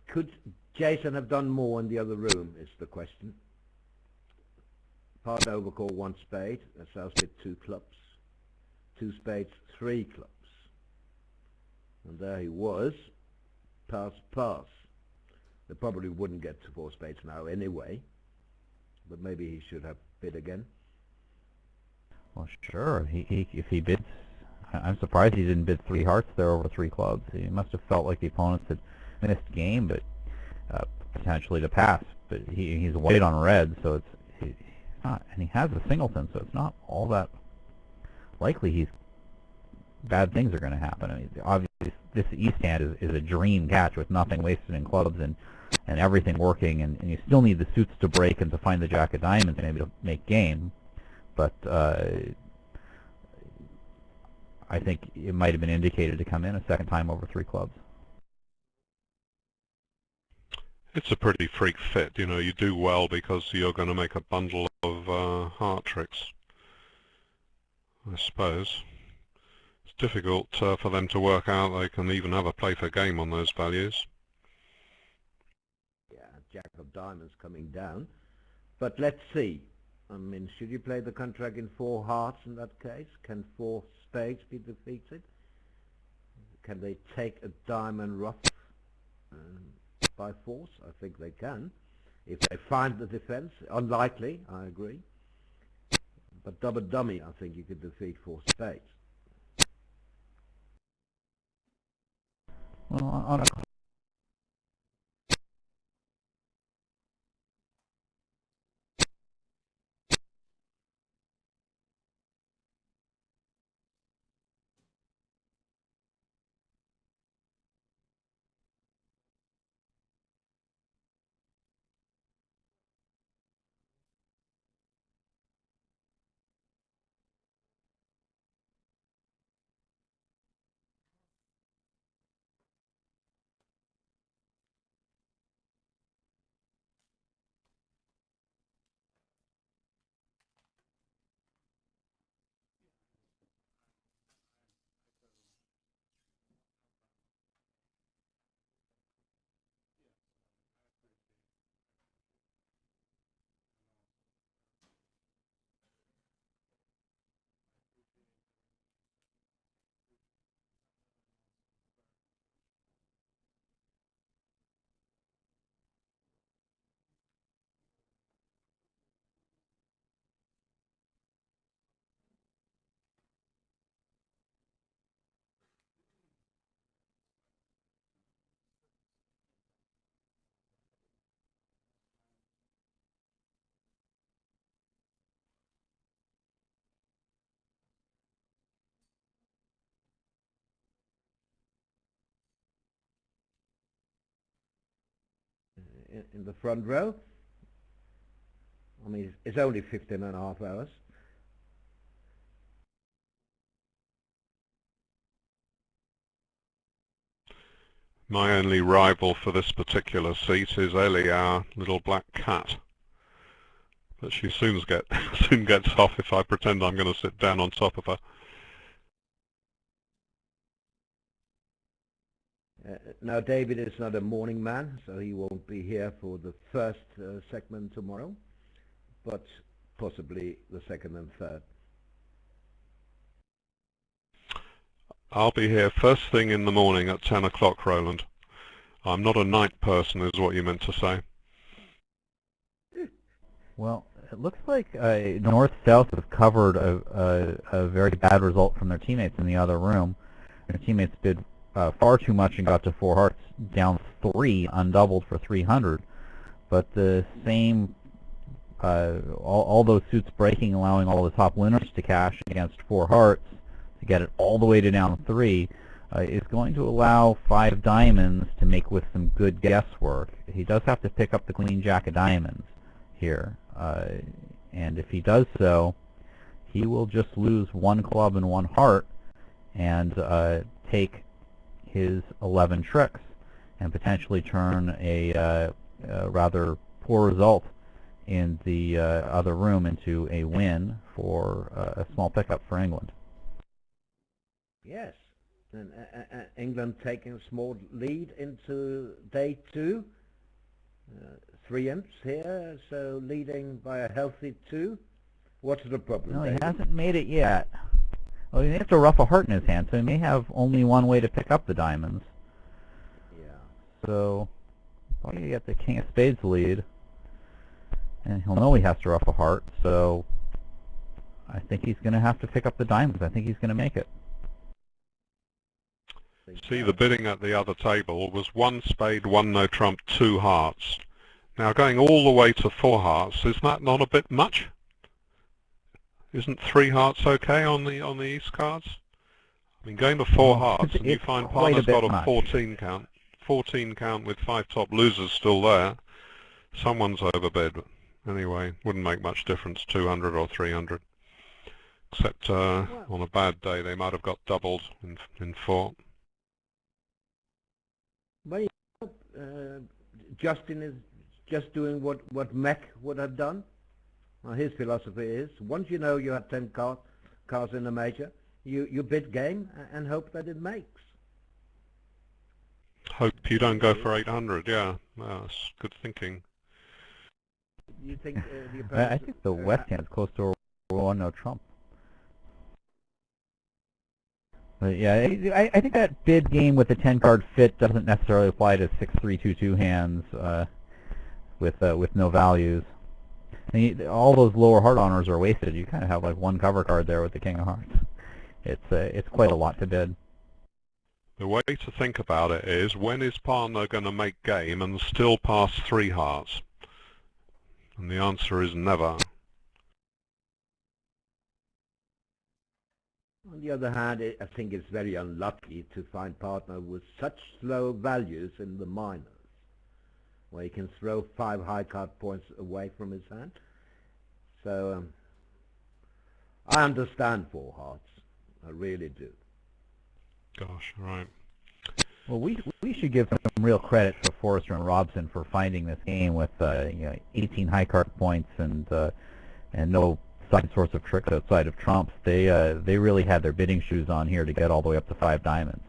[SPEAKER 2] Could Jason have done more in the other room, is the question. Part overcall 1 spade, that's outspit 2 clubs. 2 spades, 3 clubs. And there he was, pass, pass. They probably wouldn't get to 4 spades now anyway, but maybe he should have bid again.
[SPEAKER 3] Well, sure. If he bids, I'm surprised he didn't bid 3 hearts there over 3 clubs. He must have felt like the opponents had missed game, but potentially to pass. But he's white on red, so he's not, and he has a singleton, so it's not all that likely bad things are going to happen. I mean, obviously, this East hand is a dream catch with nothing wasted in clubs and everything working, and you still need the suits to break and to find the Jack of Diamonds maybe to make game. But I think it might have been indicated to come in a second time over 3 clubs.
[SPEAKER 1] It's a pretty freak fit. You do well because you're going to make a bundle of heart tricks, I suppose. It's difficult for them to work out they can even have a play for game on those values.
[SPEAKER 2] Yeah, Jack of Diamonds coming down. But let's see. I mean, should you play the contract in 4 hearts in that case? Can 4 spades be defeated? Can they take a diamond rough by force? I think they can. If they find the defense, unlikely, I agree. But double dummy, I think you could defeat 4 spades.
[SPEAKER 3] Well, on a
[SPEAKER 2] in the front row. I mean, it's only 15.5 hours.
[SPEAKER 1] My only rival for this particular seat is Ellie, our little black cat. But she soon gets off if I pretend I'm going to sit down on top of her.
[SPEAKER 2] Now, David is not a morning man, so he won't be here for the first segment tomorrow, but possibly the second and third.
[SPEAKER 1] I'll be here first thing in the morning at 10 o'clock, Roland. I'm not a night person, is what you meant to say.
[SPEAKER 3] Well, it looks like North-South have covered a very bad result from their teammates in the other room. Their teammates bid far too much and got to 4 hearts, down 3, undoubled for 300. But the same, all those suits breaking, allowing all the top winners to cash against 4 hearts to get it all the way to down 3, is going to allow 5 diamonds to make with some good guesswork. He does have to pick up the Queen Jack of diamonds here, and if he does so, he will just lose 1 club and 1 heart and take his 11 tricks and potentially turn a rather poor result in the other room into a win for a small pickup for England.
[SPEAKER 2] Yes, and England taking a small lead into day 2. 3 imps here, so leading by a healthy 2. What's the problem,
[SPEAKER 3] No, he
[SPEAKER 2] David?
[SPEAKER 3] hasn't made it yet. Well, he may have to rough a heart in his hand, so he may have only one way to pick up the diamonds.
[SPEAKER 2] Yeah.
[SPEAKER 3] So, probably get the King of Spades lead, and he'll know he has to rough a heart, so I think he's going to have to pick up the diamonds. I think he's going to make it.
[SPEAKER 1] See, the bidding at the other table was 1 spade, 1 no trump, 2 hearts. Now going all the way to 4 hearts, is that not a bit much? Isn't 3 hearts okay on the East cards? I mean, going to 4 hearts and you find partner's got a 14 count. 14 count with 5 top losers still there. Someone's overbid. Anyway, wouldn't make much difference, 200 or 300. Except on a bad day they might have got doubled in 4.
[SPEAKER 2] Well, Justin is just doing what Mech would have done. Well, his philosophy is, once you know you have 10 cards in a major, you bid game and hope that it makes.
[SPEAKER 1] Hope you don't go for 800, yeah. Well, that's good thinking.
[SPEAKER 2] You think the
[SPEAKER 3] I think the West Hand's close to a 1 no trump. But yeah, I think that bid game with the 10-card fit doesn't necessarily apply to 6-3-2-2 hands with no values. And all those lower heart honors are wasted. You kind of have like 1 cover card there with the King of Hearts. It's quite a lot to bid.
[SPEAKER 1] The way to think about it is, when is partner going to make game and still pass 3 hearts? And the answer is never.
[SPEAKER 2] On the other hand, I think it's very unlucky to find partner with such low values in the minors, where he can throw 5 high card points away from his hand. So I understand 4 hearts, I really do.
[SPEAKER 1] Gosh, right.
[SPEAKER 3] Well, we should give some real credit to Forrester and Robson for finding this game with 18 high card points and no side source of tricks outside of trumps. They really had their bidding shoes on here to get all the way up to 5 diamonds.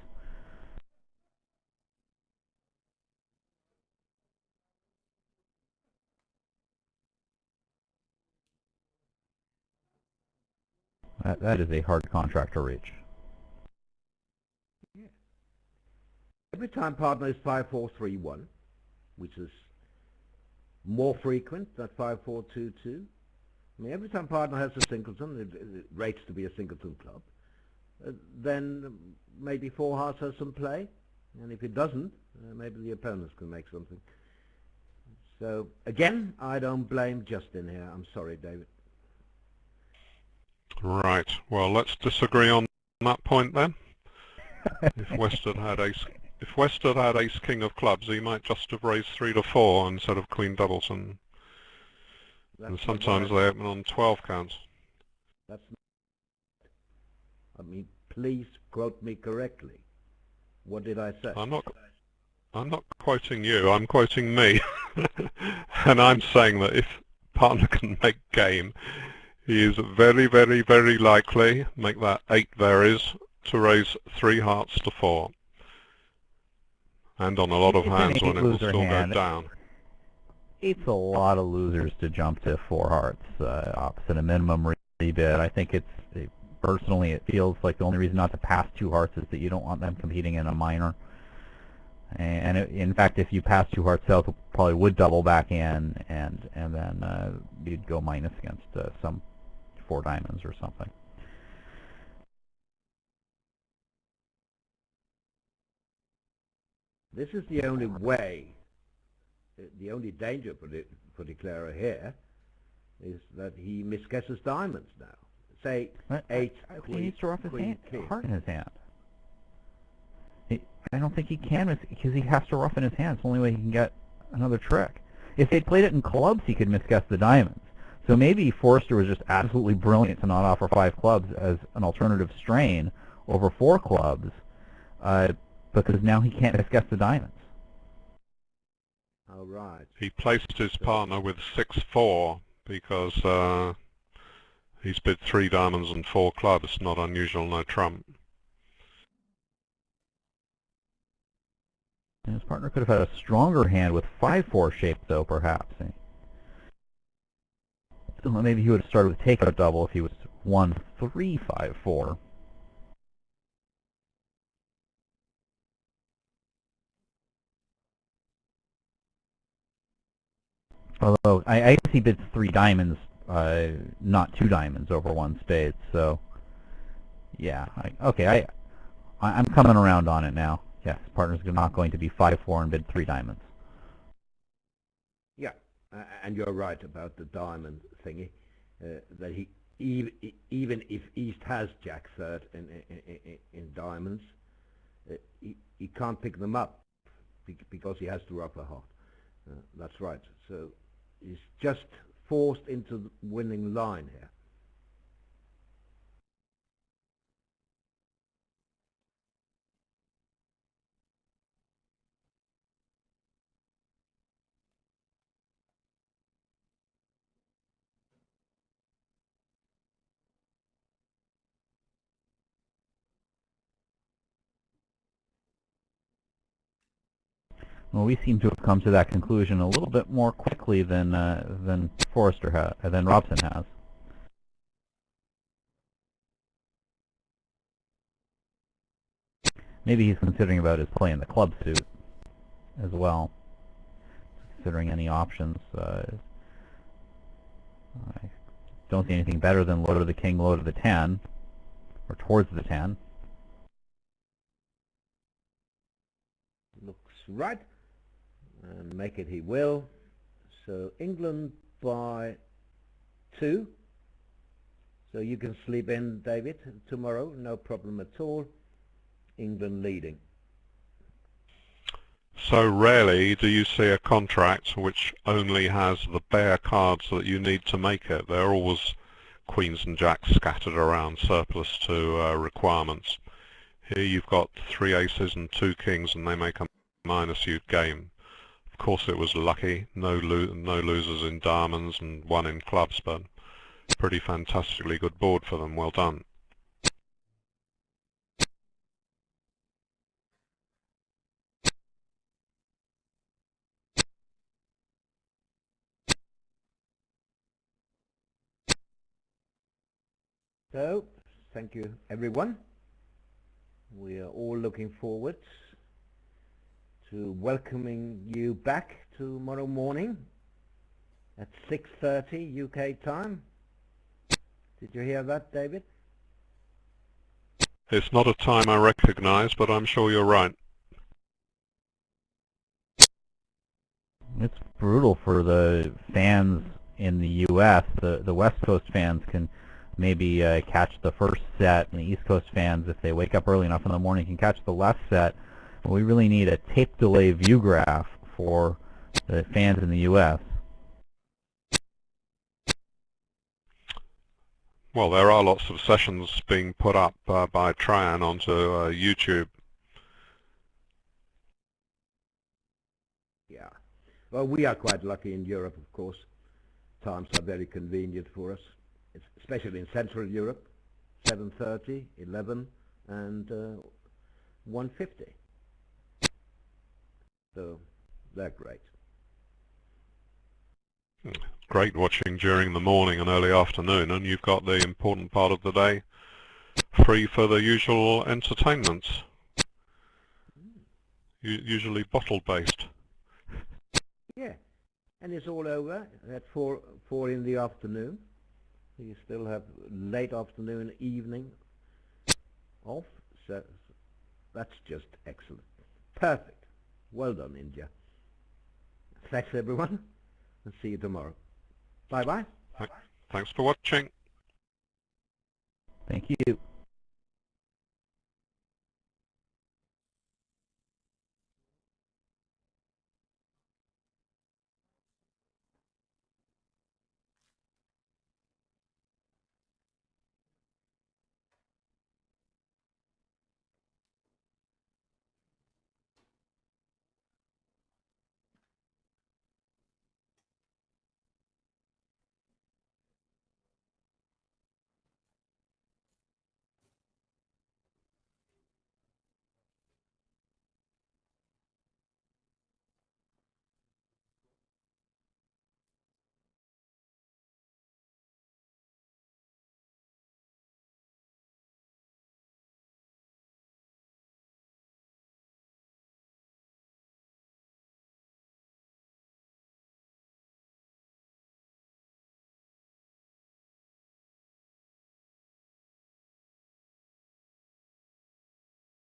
[SPEAKER 3] That is a hard contract to reach.
[SPEAKER 2] Yeah. Every time partner is 5-4-3-1, which is more frequent than 5-4-2-2. I mean, every time partner has a singleton, it rates to be a singleton club, then maybe 4 hearts has some play, and if it doesn't, maybe the opponents can make something. So, again, I don't blame Justin here. I'm sorry, David.
[SPEAKER 1] Right. Well, let's disagree on that point then. If Western had ace if West had had ace-king of clubs, he might just have raised 3 to 4 instead of queen doubles, and sometimes they open on 12 counts.
[SPEAKER 2] That's. I mean, please quote me correctly. What did I say?
[SPEAKER 1] I'm not quoting you. I'm quoting me, and I'm saying that if partner can make game, he is very, very, very likely, make that 8 varies, to raise 3 hearts to 4. And on a lot of hands when it will still go down.
[SPEAKER 3] It's a lot of losers to jump to 4 hearts opposite a minimum rebid. I think personally it feels like the only reason not to pass 2 hearts is that you don't want them competing in a minor. And in fact, if you pass 2 hearts south, it probably would double back in, and then you'd go minus against some 4 diamonds or something.
[SPEAKER 2] This is the only way, the only danger for declarer here is that he misguesses diamonds now. Say 8,
[SPEAKER 3] he needs to rough his heart in his hand. I don't think he can, because he has to roughen his hand. It's the only way he can get another trick. If they'd played it in clubs, he could misguess the diamonds. So maybe Forrester was just absolutely brilliant to not offer 5 clubs as an alternative strain over 4 clubs, because now he can't misguess the diamonds.
[SPEAKER 2] All right.
[SPEAKER 1] He placed his partner with 6-4 because he's bid 3 diamonds and 4 clubs. Not unusual, no trump.
[SPEAKER 3] And his partner could have had a stronger hand with 5-4 shape, though, perhaps. So maybe he would have started with takeout double if he was 1-3-5-4. Although I guess he bids 3 diamonds, not 2 diamonds over 1 spade. So yeah, okay, I'm coming around on it now. Yes, partner's not going to be 5-4 and bid 3 diamonds.
[SPEAKER 2] Yeah, and you're right about the diamond thingy. That he even if East has Jack third in diamonds, he can't pick them up because he has to rough a heart. That's right. So he's just forced into the winning line here.
[SPEAKER 3] Well, we seem to have come to that conclusion a little bit more quickly than Forrester than Robson has. Maybe he's considering about his play in the club suit as well, considering any options. I don't see anything better than low to the king, low to the 10, or towards the 10.
[SPEAKER 2] Looks right. And make it he will. So England by 2. So you can sleep in, David, tomorrow, no problem at all. England leading.
[SPEAKER 1] So rarely do you see a contract which only has the bare cards that you need to make it. There are always queens and jacks scattered around, surplus to requirements. Here you've got 3 aces and 2 kings, and they make a minus-you'd game. Of course it was lucky, no losers in diamonds and 1 in clubs, but pretty fantastically good board for them. Well done.
[SPEAKER 2] So, thank you everyone. We are all looking forward to welcoming you back tomorrow morning at 6:30 UK time. Did you hear that, David?
[SPEAKER 1] It's not a time I recognize, but I'm sure you're right.
[SPEAKER 3] It's brutal for the fans in the U.S. The West Coast fans can maybe catch the first set, and the East Coast fans, if they wake up early enough in the morning, can catch the last set. We really need a tape delay view graph for the fans in the US.
[SPEAKER 1] Well, there are lots of sessions being put up by Tran onto YouTube.
[SPEAKER 2] Yeah. Well, we are quite lucky in Europe, of course. Times are very convenient for us, especially in Central Europe. 7:30, 11, and 1:50. So they're great.
[SPEAKER 1] Great watching during the morning and early afternoon, and you've got the important part of the day free for the usual entertainments, usually bottle-based.
[SPEAKER 2] Yeah, and it's all over at 4 in the afternoon. You still have late afternoon, evening off, so that's just excellent. Perfect. Well done, India. Thanks, everyone, and see you tomorrow. Bye-bye.
[SPEAKER 1] Thanks for watching.
[SPEAKER 3] Thank you.